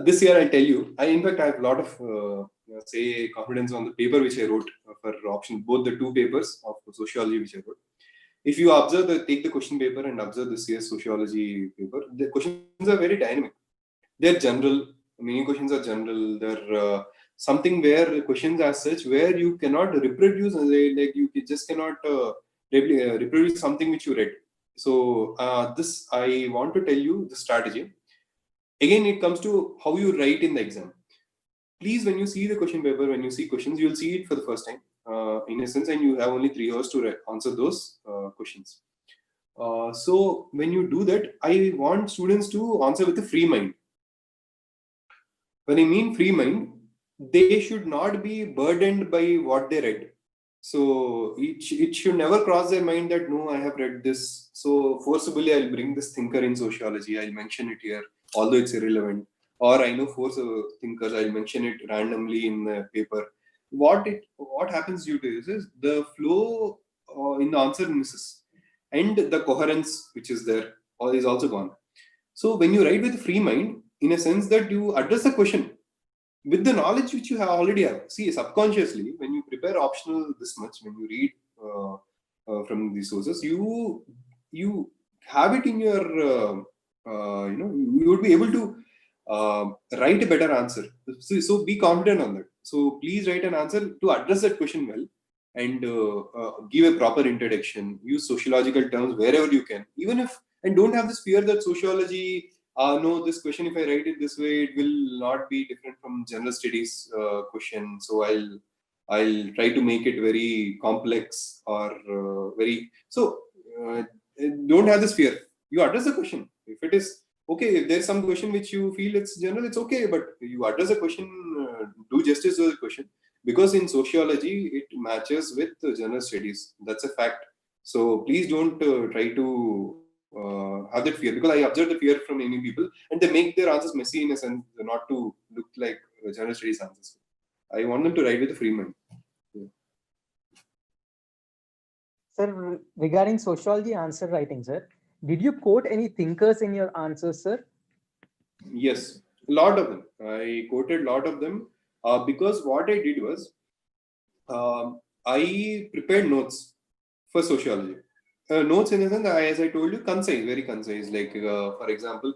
This year, I'll tell you. In fact, I have a lot of say confidence on the paper which I wrote for option. Both the two papers of sociology which I wrote. If you observe take the question paper and observe this year's sociology paper, the questions are very dynamic. They're general. Many questions are general. They're something where questions as such where you cannot reproduce, like you just cannot reproduce something which you read. So this I want to tell you the strategy. Again, it comes to how you write in the exam. Please, when you see the question paper, when you see questions, you'll see it for the first time in a sense, and you have only 3 hours to answer those questions. So when you do that, I want students to answer with a free mind. When I mean free mind, they should not be burdened by what they read. So it should never cross their mind that no, I have read this, so forcibly I'll bring this thinker in sociology, I'll mention it here although it's irrelevant, or I know 4 thinkers, I'll mention it randomly in the paper. What happens due to this is the flow in the answer misses, and the coherence which is there is also gone. So when you write with free mind, in a sense that you address the question with the knowledge which you have already have. See, subconsciously, when you prepare optional this much, when you read from these sources, you have it in your, you would be able to write a better answer. So be confident on that. So please write an answer to address that question well, and give a proper introduction. Use sociological terms wherever you can, even if, and don't have this fear that sociology, no, this question, if I write it this way, it will not be different from general studies question. So I'll try to make it very complex or very. So don't have this fear. You address the question. If it is okay, if there's some question which you feel it's general, it's okay, but you address the question, do justice to the question, because in sociology it matches with general studies. That's a fact. So please don't try to have that fear, because I observe the fear from many people, and they make their answers messy in a sense, not to look like general studies answers. I want them to write with a free mind. Yeah. Sir, regarding sociology answer writing, sir, did you quote any thinkers in your answers, sir? Yes. A lot of them. I quoted a lot of them because what I did was I prepared notes for sociology. Notes in the sense, as I told you, concise, very concise. Like, for example,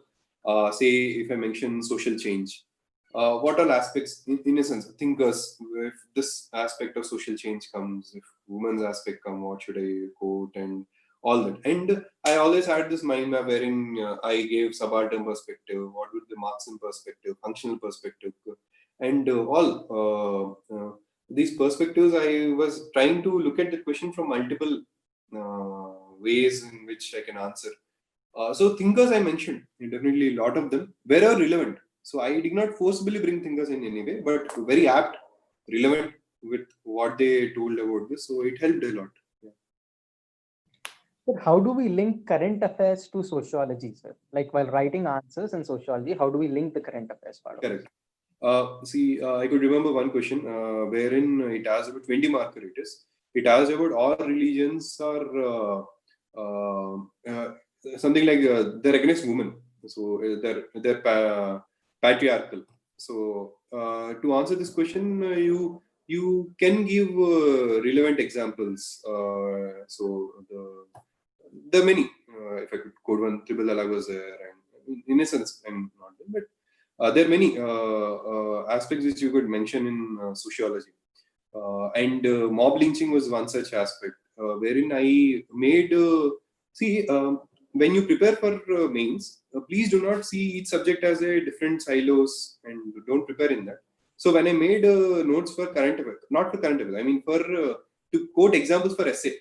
say if I mention social change, what all aspects, in a sense, thinkers, if this aspect of social change comes, if women's aspect come, what should I quote, and all that. And I always had this mind map wherein I gave subaltern perspective, what would the Marxian perspective, functional perspective, and these perspectives. I was trying to look at the question from multiple ways in which I can answer. So thinkers I mentioned, definitely a lot of them were relevant. So I did not forcibly bring thinkers in any way, but very apt, relevant with what they told about this. So it helped a lot. Yeah. But how do we link current affairs to sociology, sir? Like while writing answers in sociology, how do we link the current affairs part of it? Correct. I could remember one question wherein it asked about 20 marker it is. It asked about all religions are something like they're against women. So they're patriarchal. So to answer this question, you can give relevant examples. So there are many. If I could quote one, Triple Alag was there, and in a sense, I'm not there, but there are many aspects which you could mention in sociology. And mob lynching was one such aspect, wherein I made, when you prepare for mains, please do not see each subject as a different silos and don't prepare in that. So when I made notes for current affairs, not for current affairs, I mean for to quote examples for essay,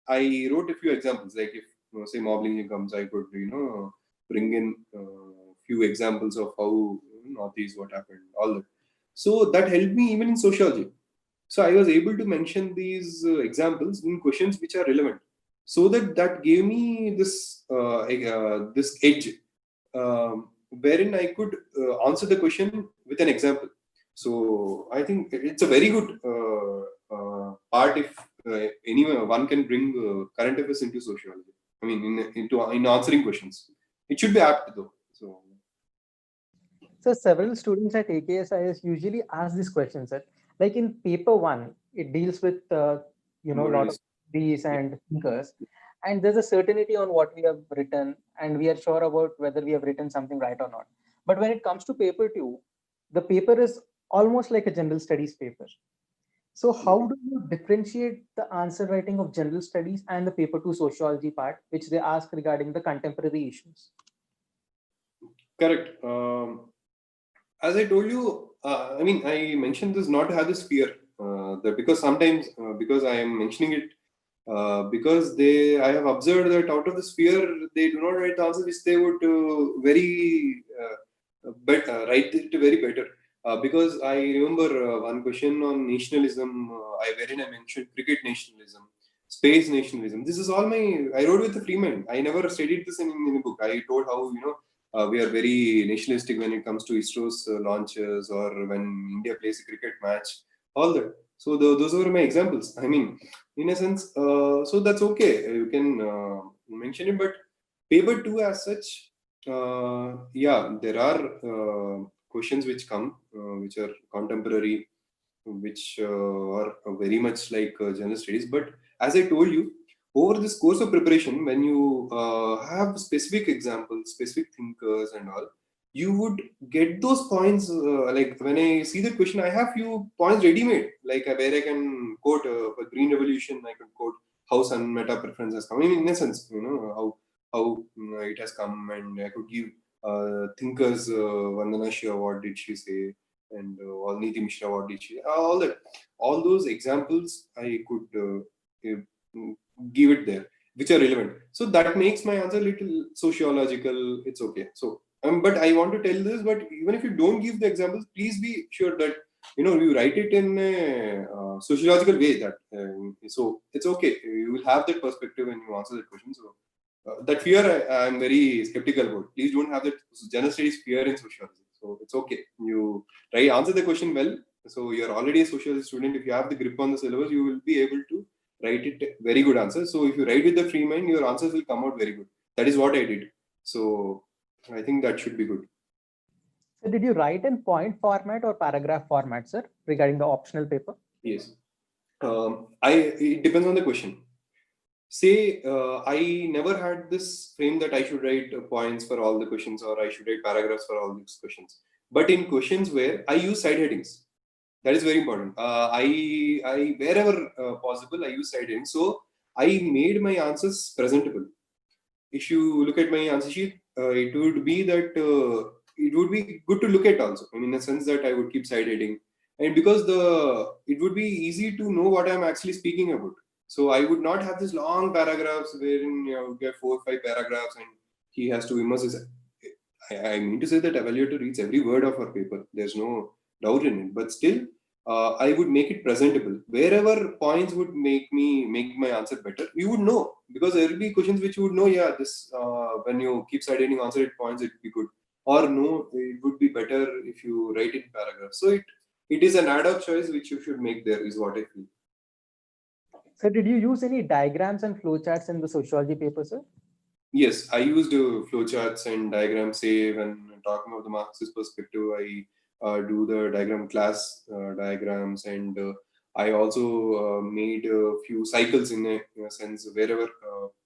I wrote a few examples. Like if say mob lynching comes, I could bring in few examples of how Northeast what happened, all that. So that helped me even in sociology. So I was able to mention these examples in questions which are relevant. So that gave me this edge, wherein I could answer the question with an example. So I think it's a very good part if anyone one can bring current affairs into sociology. I mean, in answering questions, it should be apt though. So several students at AKSIS usually ask this question, sir. Like in paper one, it deals with a lot of these and thinkers, and there's a certainty on what we have written, and we are sure about whether we have written something right or not. But when it comes to paper two, the paper is almost like a general studies paper. So how do you differentiate the answer writing of general studies and the paper two sociology part, which they ask regarding the contemporary issues? Correct. As I told you, I mean, I mentioned this not to have this fear, that because sometimes, because I am mentioning it, because I have observed that out of this fear, they do not write the answer which they would write it very better. Because I remember one question on nationalism, wherein I mentioned cricket nationalism, space nationalism. This is all I wrote with a free mind. I never studied this in a book. I told how, we are very nationalistic when it comes to ISRO's launches or when India plays a cricket match, all that. So those were my examples. I mean, in a sense, so that's okay. You can mention it, but paper two as such, there are questions which come, which are contemporary, which are very much like general studies. But as I told you, over this course of preparation, when you have specific examples, specific thinkers and all, you would get those points. Like when I see the question, I have few points ready-made, like where I can quote for Green Revolution, I can quote how sun meta preference has come. I mean, in a sense, how it has come, and I could give thinkers Vandana Shah, what did she say, and Valniti Mishra, what did she, all that, all those examples I could give it there, which are relevant. So that makes my answer little sociological. It's okay. So, but I want to tell this. But even if you don't give the examples, please be sure that you write it in a sociological way. That so it's okay. You will have that perspective when you answer that question. So that fear I am very skeptical about. Please don't have that general studies fear in sociology. So it's okay. You try answer the question well. So you're already a sociology student. If you have the grip on the syllabus, you will be able to write it very good answer. So if you write with the free mind, your answers will come out very good. That is what I did. So I think that should be good. So did you write in point format or paragraph format, sir, regarding the optional paper? Yes. It depends on the question. Say, I never had this frame that I should write points for all the questions or I should write paragraphs for all these questions. But in questions where I use side headings, that is very important. I wherever possible, I use side headings. So I made my answers presentable. If you look at my answer sheet, it would be that it would be good to look at also. I mean, in the sense that I would keep side heading, and because it would be easy to know what I'm actually speaking about. So I would not have this long paragraphs wherein get 4 or 5 paragraphs and he has to immerse his. I mean to say that evaluator reads every word of our paper. There's no doubt in it, but still I would make it presentable. Wherever points would make my answer better, you would know, because there will be questions which you would know. Yeah, this when you keep citing answer at points, it would be good. Or no, it would be better if you write it in paragraphs. So it is an ad-hoc choice which you should make. There is what I feel. So did you use any diagrams and flowcharts in the sociology paper, sir? Yes, I used flowcharts and diagrams. Say when talking about the Marxist perspective, I do the diagram class diagrams, and I also made a few cycles in a sense wherever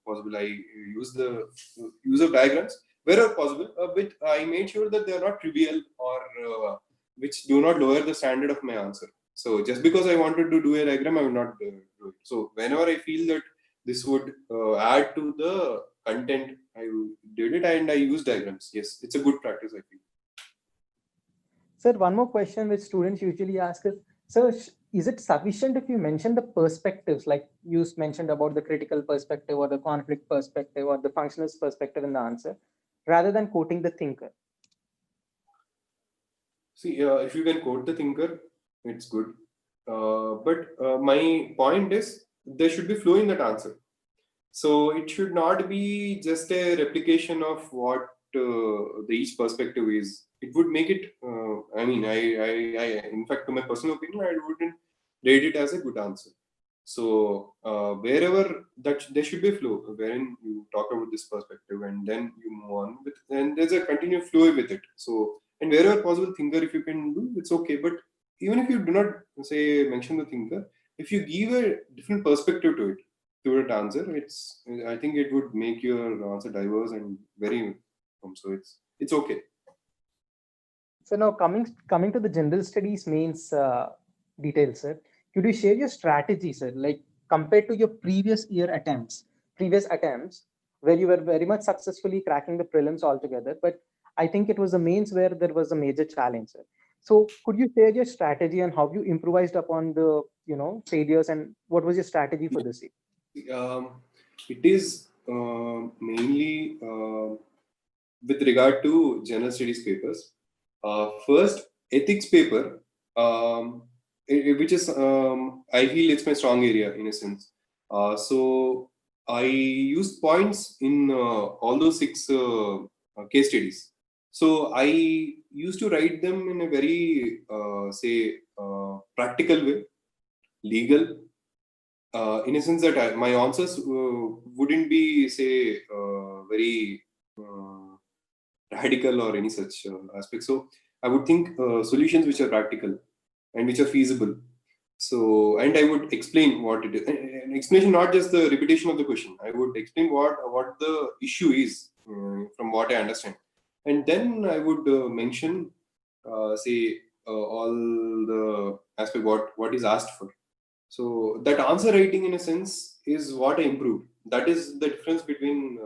possible. I use the use of diagrams wherever possible, but I made sure that they are not trivial or which do not lower the standard of my answer. So just because I wanted to do a diagram, I will not do it. So whenever I feel that this would add to the content, I did it, and I use diagrams. Yes, it's a good practice, I feel. Sir, one more question which students usually ask is, sir, is it sufficient if you mention the perspectives, like you mentioned about the critical perspective or the conflict perspective or the functionalist perspective in the answer, rather than quoting the thinker? See, if you can quote the thinker, it's good. But my point is, there should be flow in that answer. So it should not be just a replication of what each perspective is. It would make it. I mean, in fact, to my personal opinion, I wouldn't rate it as a good answer. So wherever that there should be a flow, wherein you talk about this perspective and then you move on with, and there's a continued flow with it. So and wherever possible, thinker, if you can do, it's okay. But even if you do not say mention the thinker, if you give a different perspective to it, to that answer, I think it would make your answer diverse and very so it's okay. So now coming to the general studies mains details, sir, could you share your strategy, sir, like compared to your previous attempts where you were very much successfully cracking the prelims altogether, but I think it was the mains where there was a major challenge, sir. So could you share your strategy and how you improvised upon the failures, and what was your strategy for this year? It is mainly with regard to general studies papers. First, ethics paper, which is I feel it's my strong area in a sense. So I used points in all those 6 case studies. So I used to write them in a very practical way, legal, in a sense that my answers wouldn't be very radical or any such aspect. So I would think solutions which are practical and which are feasible. So, and I would explain what it is. An explanation, not just the repetition of the question. I would explain what the issue is from what I understand, and then I would mention, all the aspect what is asked for. So that answer writing, in a sense, is what I improved. That is the difference between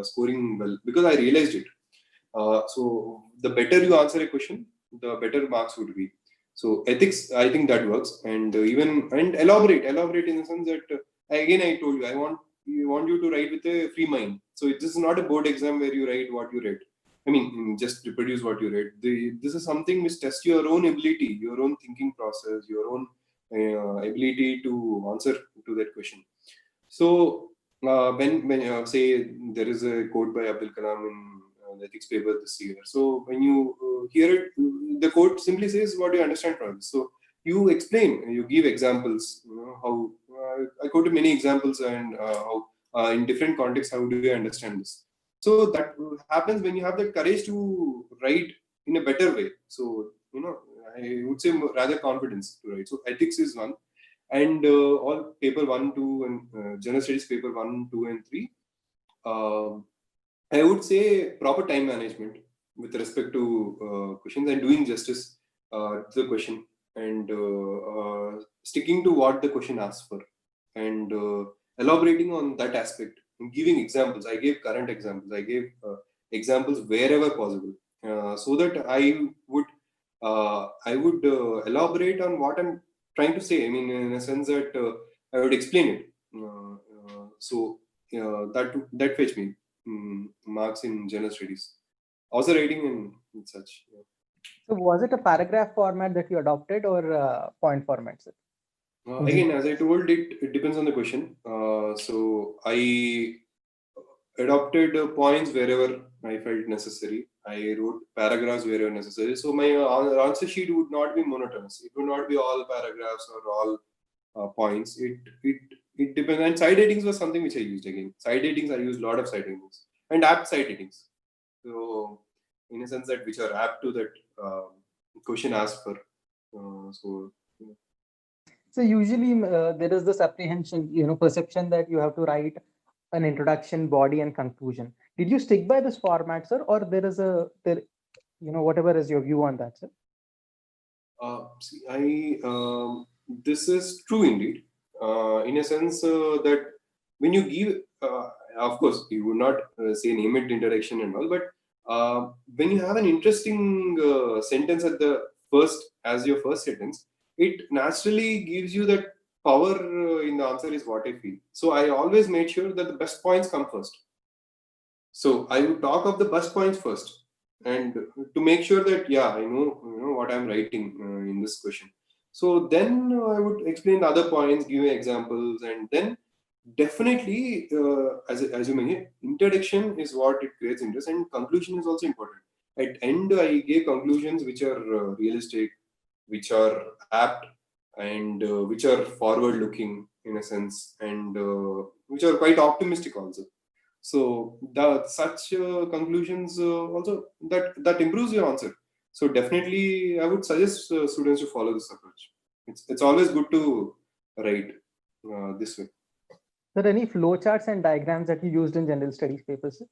scoring well, because I realized it. So the better you answer a question, the better marks would be. So ethics, I think that works, and elaborate in the sense that again I told you, I want you to write with a free mind. So this is not a board exam where you write what you read. I mean, just reproduce what you read. This is something which tests your own ability, your own thinking process, your own ability to answer to that question. So when say there is a quote by Abdul Kalam in the ethics paper this year. So when you hear it, the quote simply says what you understand from it. So you explain, you give examples. How I quoted many examples and how in different contexts how do you understand this. So that happens when you have the courage to write in a better way. So, I would say rather confidence to write. So ethics is one, and all paper 1, 2, and general studies paper 1, 2, and 3. I would say proper time management with respect to questions and doing justice to the question, and sticking to what the question asks for, and elaborating on that aspect and giving examples. I gave current examples. I gave examples wherever possible, so that I would elaborate on what I'm trying to say. I mean, in a sense that I would explain it. That fetched me marks in general studies. Also writing and such. Yeah. So was it a paragraph format that you adopted or point format, sir? Again, as I told, it depends on the question. So I adopted points wherever I felt necessary. I wrote paragraphs wherever necessary. So my answer sheet would not be monotonous. It would not be all paragraphs or all points. It depends. And side headings was something which I used again. Side headings, I used a lot of side headings and apt side headings. So in a sense that which are apt to that question asked for. So usually there is this apprehension, perception that you have to write an introduction, body, and conclusion. Did you stick by this format, sir, or whatever is your view on that, sir? This is true indeed. In a sense that when you give, of course, you would not say name it introduction and all, but when you have an interesting sentence at the first, as your first sentence, it naturally gives you that power in the answer is what I feel. So I always made sure that the best points come first. So I would talk of the best points first, and to make sure that I know what I'm writing in this question. So then I would explain the other points, give examples, and then definitely as you mentioned, introduction is what it creates interest, and conclusion is also important. At end, I gave conclusions which are realistic, which are apt, and which are forward looking in a sense, and which are quite optimistic also. So such conclusions also that improves your answer. So definitely I would suggest students to follow this approach. It's always good to write this way. Are there any flowcharts and diagrams that you used in general studies papers, sir?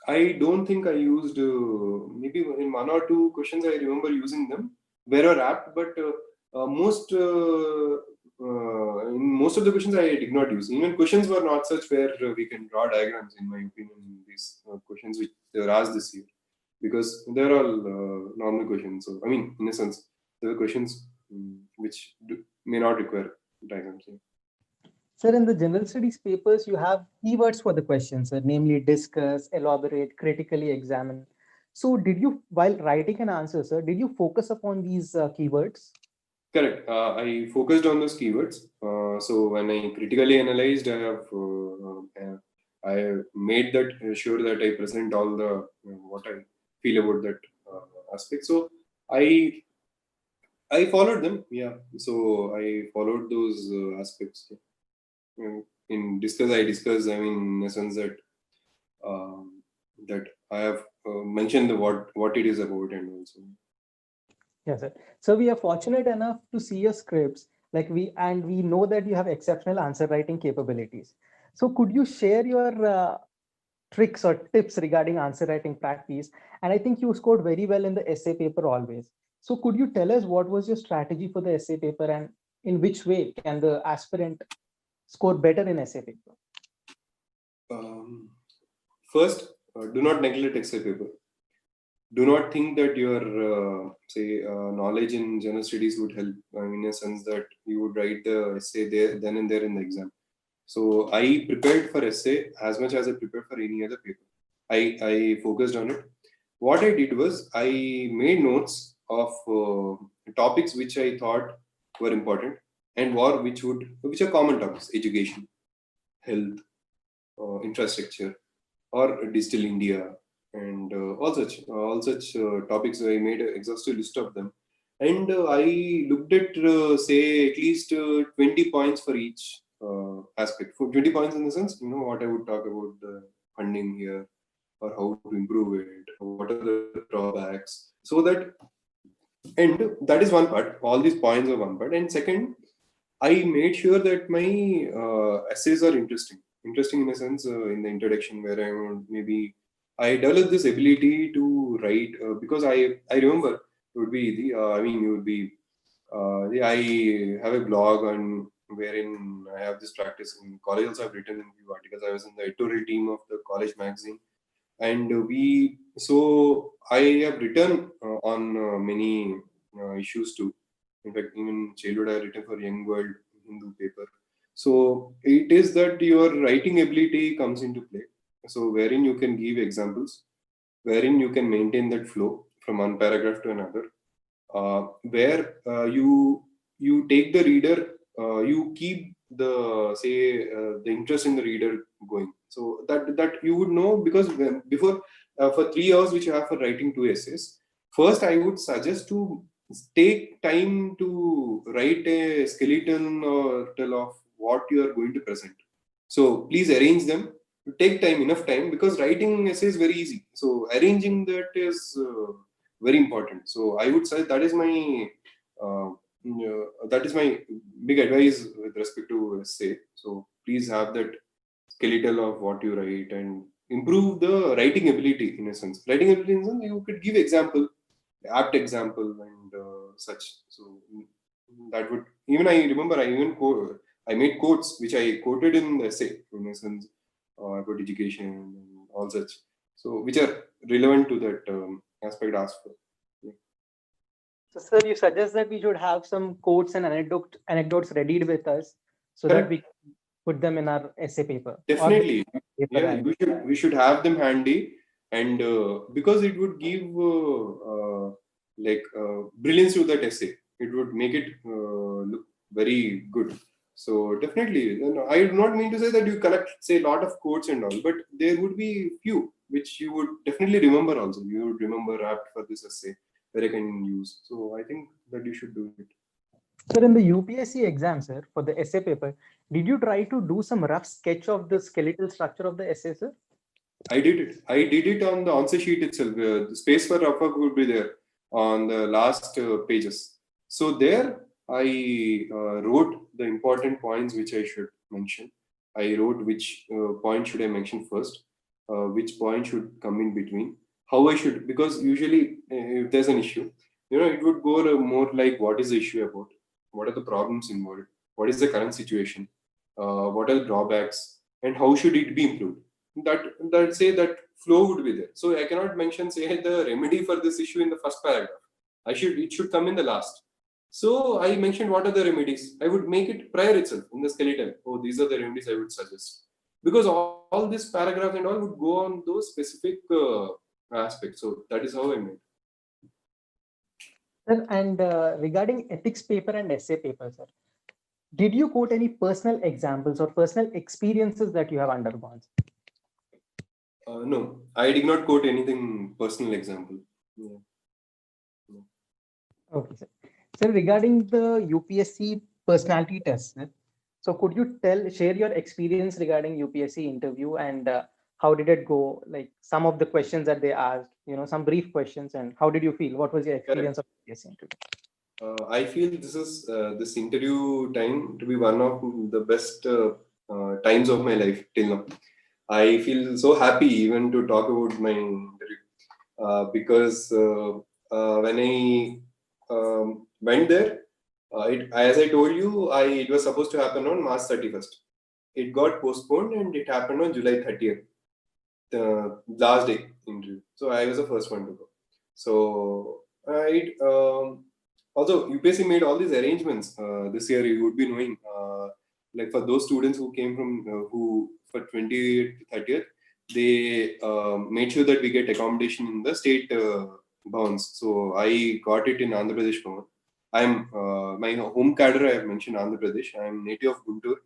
I don't think I used, maybe in 1 or 2 questions I remember using them where are apt, but in most of the questions I did not use. Even questions were not such where we can draw diagrams, in my opinion, in these questions which they were asked this year, because they're all normal questions. So, I mean, in a sense, there were questions which may not require diagrams. Yeah. Sir, in the general studies papers, you have keywords for the questions, namely discuss, elaborate, critically examine. So did you, while writing an answer, sir, did you focus upon these keywords? Correct. I focused on those keywords. So when I critically analyzed, I made that sure that I present all the what I feel about that aspect. So I followed them. Yeah. So I followed those aspects. In discuss, I discussed. I mean, in a sense that that I have mentioned what it is about, and also. Yes, sir. So we are fortunate enough to see your scripts, we know that you have exceptional answer writing capabilities. So could you share your tricks or tips regarding answer writing practice? And I think you scored very well in the essay paper always. So could you tell us what was your strategy for the essay paper, and in which way can the aspirant score better in essay paper? First, do not neglect essay paper. Do not think that your knowledge in general studies would help, in a sense that you would write the essay then and there in the exam. So I prepared for essay as much as I prepared for any other paper. I focused on it. What I did was I made notes of topics which I thought were important, and which are common topics: education, health, infrastructure, or digital India, and all such topics. I made an exhaustive list of them, and I looked at say at least 20 points for each aspect. For 20 points in the sense, what I would talk about the funding here, or how to improve it, what are the drawbacks, so that, and that is one part. All these points are one part, and second, I made sure that my essays are interesting. Interesting in a sense, in the introduction, where I would maybe I developed this ability to write because I remember it would be the I mean you would be I have a blog on wherein I have this practice in college. Also, I've written a few articles. I was in the editorial team of the college magazine, and I have written on many issues too. In fact, even childhood I have written for Young World Hindu paper. So it is that your writing ability comes into play, so wherein you can give examples, wherein you can maintain that flow from one paragraph to another, where you take the reader, you keep the interest in the reader going, so that you would know. Because before, for 3 hours which you have for writing 2 essays, first I would suggest to take time to write a skeleton or tell of what you are going to present. So please arrange them. Take time, enough time, because writing essay is very easy. So arranging that is very important. So I would say uh, that is my big advice with respect to essay. So please have that skeletal of what you write and improve the writing ability in a sense. Writing ability in a sense, you could give example, apt example, and such. So that would, even I remember I made quotes which I quoted in the essay in a sense about education and all such. So which are relevant to that aspect asked for. Yeah. So, sir, you suggest that we should have some quotes and anecdotes readied with us so that Correct. we can put them in our essay paper. or Definitely. paper Yeah, handy. we should have them handy, and because it would give brilliance to that essay. It would make it look very good. So definitely, I do not mean to say that you collect say a lot of quotes and all, but there would be few which you would definitely remember also. You would remember apt for this essay where I can use. So I think that you should do it. Sir, in the UPSC exam, sir, for the essay paper, did you try to do some rough sketch of the skeletal structure of the essay, sir? I did it. I did it on the answer sheet itself. The space for rough work would be there on the last pages. So there, I wrote the important points which I should mention. I wrote which point should I mention first, which point should come in between, how I should, because usually if there's an issue, it would go more like what is the issue about, what are the problems involved, what is the current situation, what are the drawbacks, and how should it be improved. That say that flow would be there. So I cannot mention say the remedy for this issue in the first paragraph. It should come in the last. So I mentioned what are the remedies. I would make it prior itself in the skeleton. Oh, these are the remedies I would suggest. Because all this paragraph and all would go on those specific aspects. So that is how I made. Sir, and regarding ethics paper and essay paper, sir, did you quote any personal examples or personal experiences that you have undergone? No, I did not quote anything personal example. Yeah. No. Okay, sir. Sir, regarding the UPSC personality test, sir, so could you share your experience regarding UPSC interview and how did it go? Like some of the questions that they asked, some brief questions, and how did you feel? What was your experience of UPSC interview? I feel this interview time to be one of the best times of my life till now. I feel so happy even to talk about my interview because when I went there, as I told you, it was supposed to happen on March 31st. It got postponed and it happened on July 30th, the last day interview. So I was the first one to go. So although UPSC made all these arrangements this year, you would be knowing, like for those students who came from who for 20th to 30th, they made sure that we get accommodation in the state bounds. So I got it in Andhra Pradesh Bhavan. I'm my home cadre. I have mentioned Andhra Pradesh. I'm native of Guntur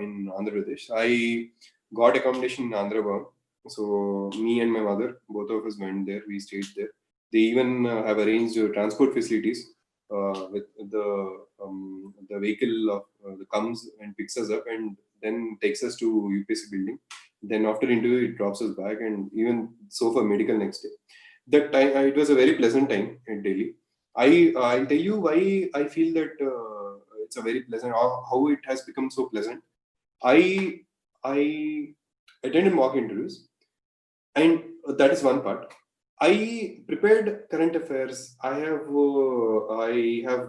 in Andhra Pradesh. I got accommodation in Andhra Bhavan. So me and my mother, both of us went there. We stayed there. They even have arranged transport facilities with the vehicle that comes and picks us up, and then takes us to UPSC building. Then after interview, it drops us back, and even so for medical next day. That time, it was a very pleasant time in Delhi. I'll tell you why I feel that it's a very pleasant, how it has become so pleasant. I I attended mock interviews, and that is one part. I prepared current affairs. I have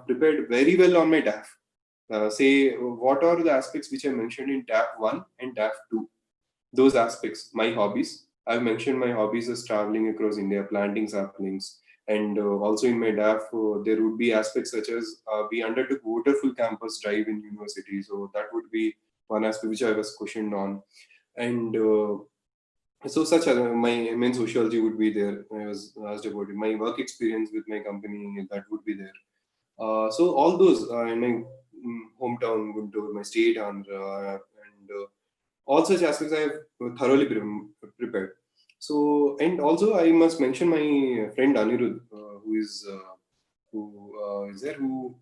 prepared very well on my DAF. Say what are the aspects which I mentioned in DAF 1 and DAF 2. Those aspects, my hobbies. I've mentioned my hobbies as traveling across India, planting saplings, and also in my DAF there would be aspects such as we undertook waterful campus drive in university. So that would be one aspect which I was questioned on, and so such as my main sociology would be there. I was asked about it. My work experience with my company, that would be there. So all those in my hometown Guntur, my state Andhra, and all such aspects I have thoroughly prepared. So, and also I must mention my friend Anirudh, who is there, who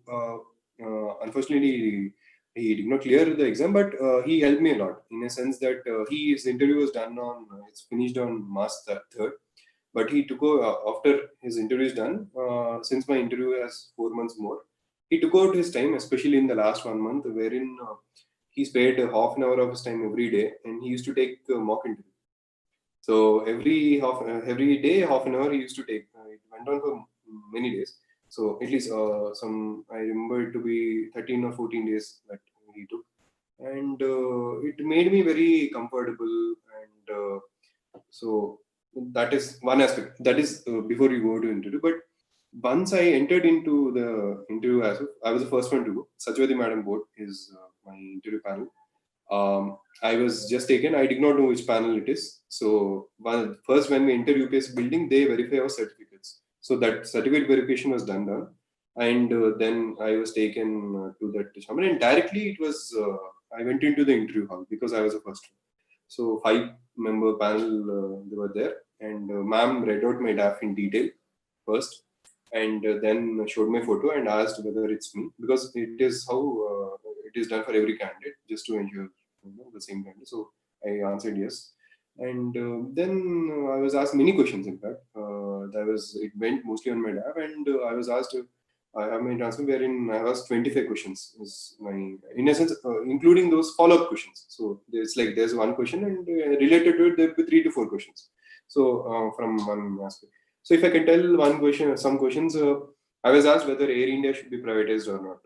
unfortunately he did not clear the exam, but he helped me a lot in a sense that his interview was done on, it's finished on March 3rd, but he took after his interview is done, since my interview has 4 months more, he took out his time, especially in the last 1 month, wherein he spared half an hour of his time every day, and he used to take mock interview. So every day, half an hour he used to take. It went on for many days. So at least I remember it to be 13 or 14 days that he took, and it made me very comfortable. And so that is one aspect. That is before you go to interview. But once I entered into the interview, as I was the first one to go. Sachwati Madam Board is my interview panel. I was just taken. I did not know which panel it is. So first, when we enter UPSC building, they verify our certificates. So that certificate verification was done, and then I was taken to that chamber, and directly it was. I went into the interview hall because I was the first one. So 5-member panel they were there, and ma'am read out my DAF in detail first, and then showed my photo and asked whether it's me, because it is how it is done for every candidate, just to ensure the same candidate. So I answered yes, and then I was asked many questions. In fact, it went mostly on my DAF, and I was asked. I have my transcript wherein I asked 25 questions. Is my, in essence, including those follow-up questions. So there's one question, and related to it there will be 3 to 4 questions. So from one aspect. So if I can tell one question, some questions, I was asked whether Air India should be privatized or not.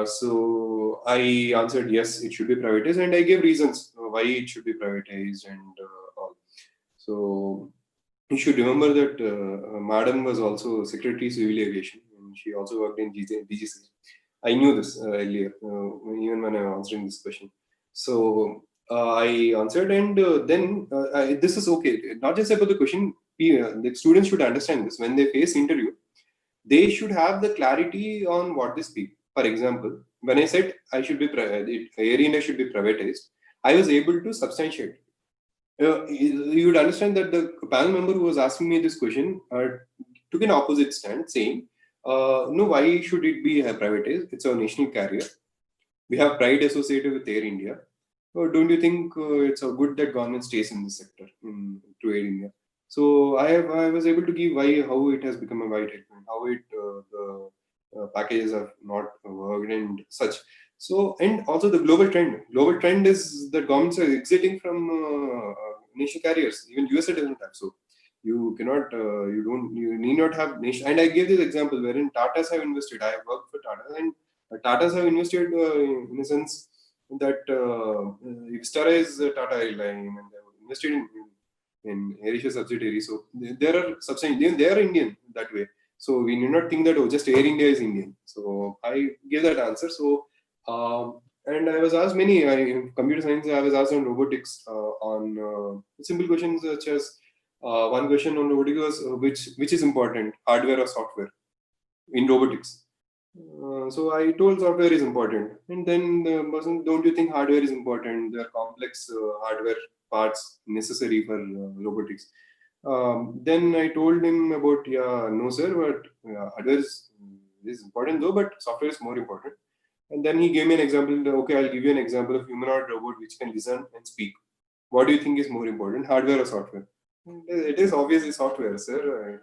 So I answered yes, it should be privatized, and I gave reasons why it should be privatized and all. So you should remember that Madam was also Secretary Civil Aviation, and she also worked in DGC. I knew this earlier, even when I was answering this question. So I answered, and then this is okay. Not just about the question. The students should understand this when they face interview. They should have the clarity on what they speak. For example, when I said Air India should be privatized, I was able to substantiate. You would understand that the panel member who was asking me this question took an opposite stand, saying, no, why should it be privatized? It's a national carrier. We have pride associated with Air India. Don't you think it's good that government stays in this sector, to Air India? So I was able to give how it has become a white headline, how the packages have not worked and such. So, and also the global trend. Global trend is that governments are exiting from national carriers. Even USA doesn't have. So you cannot, you need not have nation. And I gave this example wherein Tatas have invested. I have worked for Tata, and Tatas have invested in a sense that Vistara is Tata Airline, and they have invested in AirAsia subsidiary. So there are substantial. They are Indian that way. So we need not think that just Air India is Indian. So I gave that answer. So and I was asked computer science. I was asked on robotics on simple questions such as one question on robotics was which is important, hardware or software, in robotics. So I told software is important, and then the person, don't you think hardware is important? There are complex hardware parts necessary for robotics. Then I told him about, no sir, but hardware is important though, but software is more important. And then he gave me an example. Okay, I'll give you an example of humanoid robot which can listen and speak. What do you think is more important, hardware or software? It is obviously software, sir.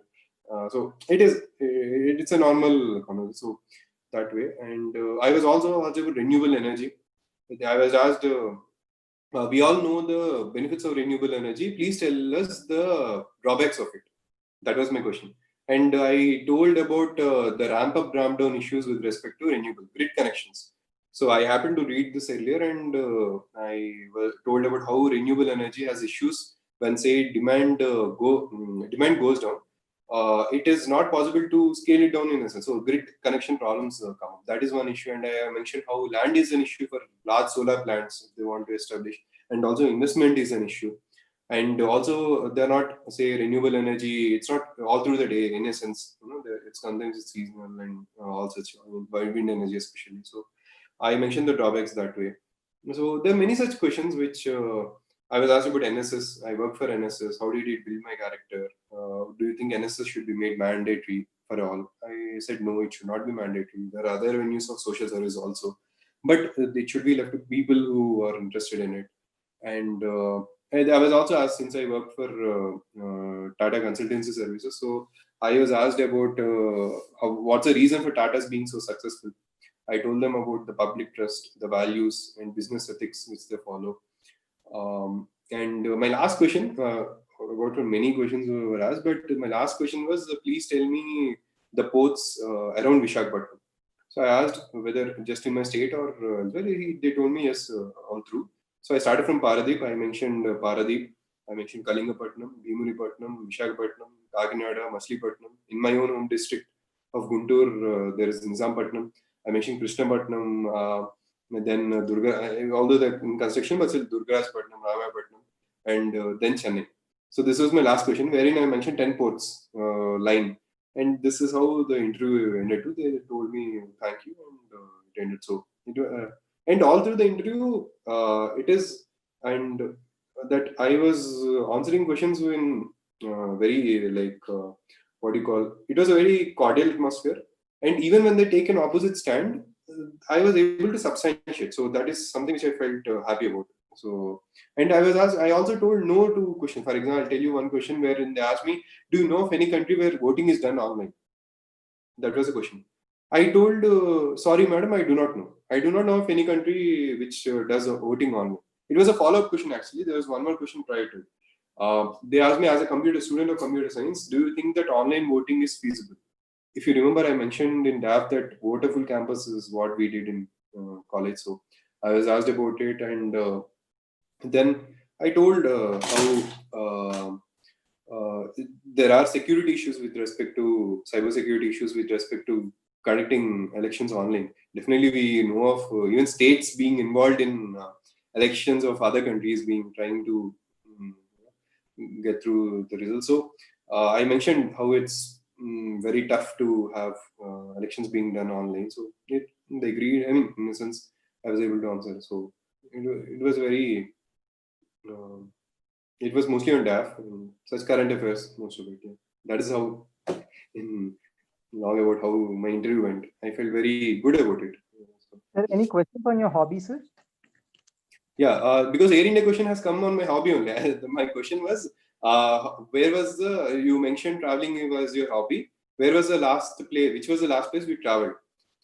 So it is. It's a normal conversation. So that way. And I was also asked about renewable energy. I was asked. We all know the benefits of renewable energy. Please tell us the drawbacks of it. That was my question. And I told about the ramp up, ramp down issues with respect to renewable grid connections. So I happened to read this earlier, and I was told about how renewable energy has issues when, say, demand goes down. It is not possible to scale it down in a sense. So grid connection problems come up. That is one issue, and I mentioned how land is an issue for large solar plants if they want to establish, and also investment is an issue. And also they're not, say, renewable energy. It's not all through the day in a sense. It's sometimes it's seasonal and all such. Wind energy especially. So I mentioned the drawbacks that way. So there are many such questions which I was asked about NSS. I work for NSS. How did it build my character? Do you think NSS should be made mandatory for all? I said no, it should not be mandatory. There are other venues of social service also, but it should be left to people who are interested in it. And I was also asked, since I work for Tata Consultancy Services, so I was asked about what's the reason for Tata's being so successful. I told them about the public trust, the values, and business ethics which they follow. And my last question, about many questions were asked, but my last question was, please tell me the ports around Vishakhapatnam. So I asked whether just in my state or well, they told me yes, all through. So I started from Paradeep. I mentioned Paradeep. I mentioned Kalingapatnam, Bhimulipatnam, Vishakhapatnam, Kakinada, Machilipatnam. In my own home district of Guntur, there is Nizampatnam. I mentioned Krishnapatnam, then Durga, although they're in construction, but still Durgarajpatnam, Ramayapatnam, and then Chennai. So this was my last question, wherein I mentioned 10 ports line. And this is how the interview ended too. They told me thank you, and it ended so. And all through the interview, it is, and that I was answering questions in very what do you call? It was a very cordial atmosphere, and even when they take an opposite stand, I was able to substantiate. So that is something which I felt happy about. So, and I was asked. I also told no to question. For example, I'll tell you one question wherein they asked me, "Do you know of any country where voting is done online?" That was a question. I told, sorry, madam, I do not know. I do not know of any country which does voting online. It was a follow-up question actually. There was one more question prior to it. They asked me, as a computer student of computer science, do you think that online voting is feasible? If you remember, I mentioned in DAF that Voterful Campus is what we did in college. So I was asked about it, and then I told there are security issues with respect to cybersecurity issues with respect to conducting elections online. Definitely, we know of even states being involved in elections of other countries being trying to get through the results. So I mentioned how it's very tough to have elections being done online. So they agreed. I mean, in a sense, I was able to answer. So it was very. It was mostly on DAF, such current affairs, most of it. Yeah. That is how, in long about how my interview went. I felt very good about it. Sir, any questions on your hobby, sir? Yeah, because Air India question has come on my hobby only. My question was, where was you mentioned traveling was your hobby. Where was the last place, which was the last place we traveled?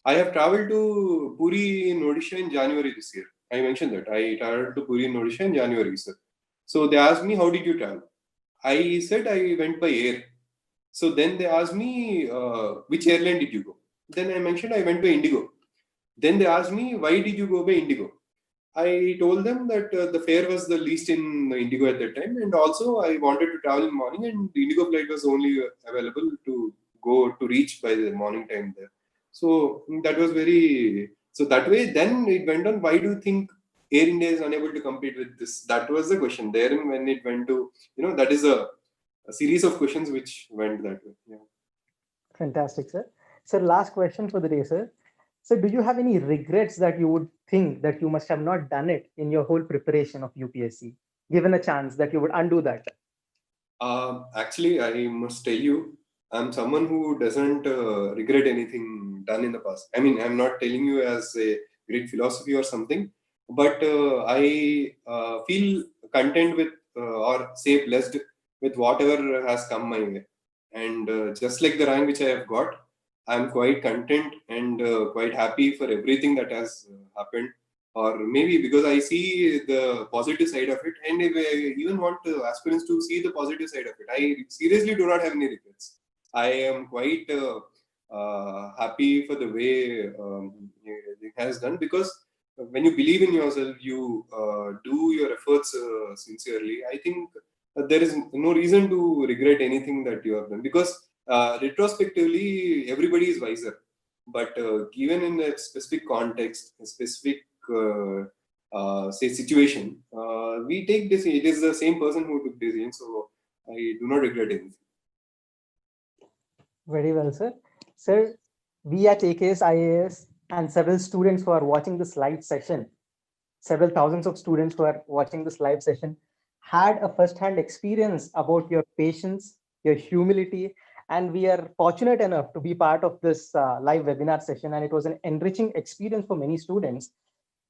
I have traveled to Puri in Odisha in January this year. I mentioned that. I traveled to Puri in Odisha in January, sir. So they asked me, how did you travel? I said I went by air. So then they asked me, which airline did you go? Then I mentioned I went by Indigo. Then they asked me, why did you go by Indigo? I told them that the fare was the least in Indigo at that time, and also I wanted to travel in the morning, and the Indigo flight was only available to go to reach by the morning time there. So that was very, so that way. Then it went on. Why do you think Air India is unable to compete with this? That was the question. There, when it went to, that is a series of questions which went that way. Yeah. Fantastic, sir. Sir, last question for the day, sir. So do you have any regrets that you would think that you must have not done it in your whole preparation of UPSC? Given a chance that you would undo that? Actually, I must tell you, I'm someone who doesn't regret anything done in the past. I mean, I'm not telling you as a great philosophy or something, but I feel content with or say blessed with whatever has come my way. And just like the rank which I have got, I'm quite content and quite happy for everything that has happened. Or maybe because I see the positive side of it, and if I even want aspirants to see the positive side of it, I seriously do not have any regrets. I am quite happy for the way it has done, because when you believe in yourself, you do your efforts sincerely. I think there is no reason to regret anything that you have done, because retrospectively everybody is wiser. But given in a specific context, a specific say situation, we take this. It is the same person who took decision, so I do not regret anything. Very well, sir. Sir, we at AKS IAS and several students who are watching this live session, several thousands of students who are watching this live session, had a first-hand experience about your patience, your humility, and we are fortunate enough to be part of this live webinar session, and it was an enriching experience for many students.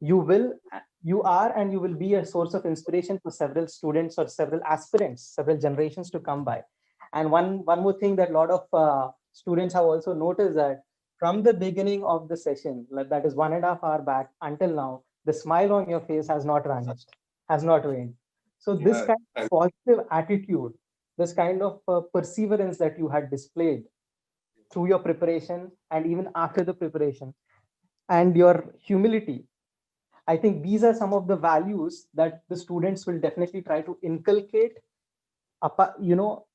You are and you will be a source of inspiration for several students or several aspirants, several generations to come by. And one more thing that a lot of students have also noticed, that from the beginning of the session, like that is 1.5 hours back until now, the smile on your face has not vanished, has not waned. So this kind of positive attitude, this kind of perseverance that you had displayed through your preparation and even after the preparation, and your humility, I think these are some of the values that the students will definitely try to inculcate.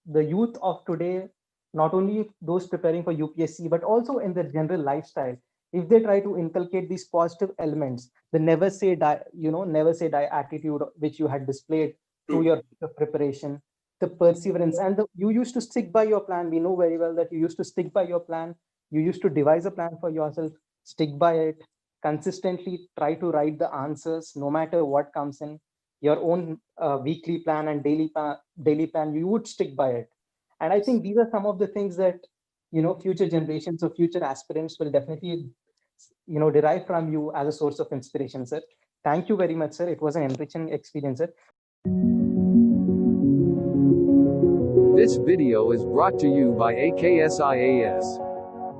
The youth of today, not only those preparing for UPSC, but also in their general lifestyle, if they try to inculcate these positive elements, the never say die, never say die attitude which you had displayed through your preparation, the perseverance, and you used to stick by your plan. We know very well that you used to stick by your plan. You used to devise a plan for yourself, stick by it, consistently try to write the answers no matter what comes in. Your own weekly plan and daily plan, you would stick by it. And I think these are some of the things that future generations or future aspirants will definitely derive from you as a source of inspiration, sir. Thank you very much, sir. It was an enriching experience, sir. This video is brought to you by AKS IAS.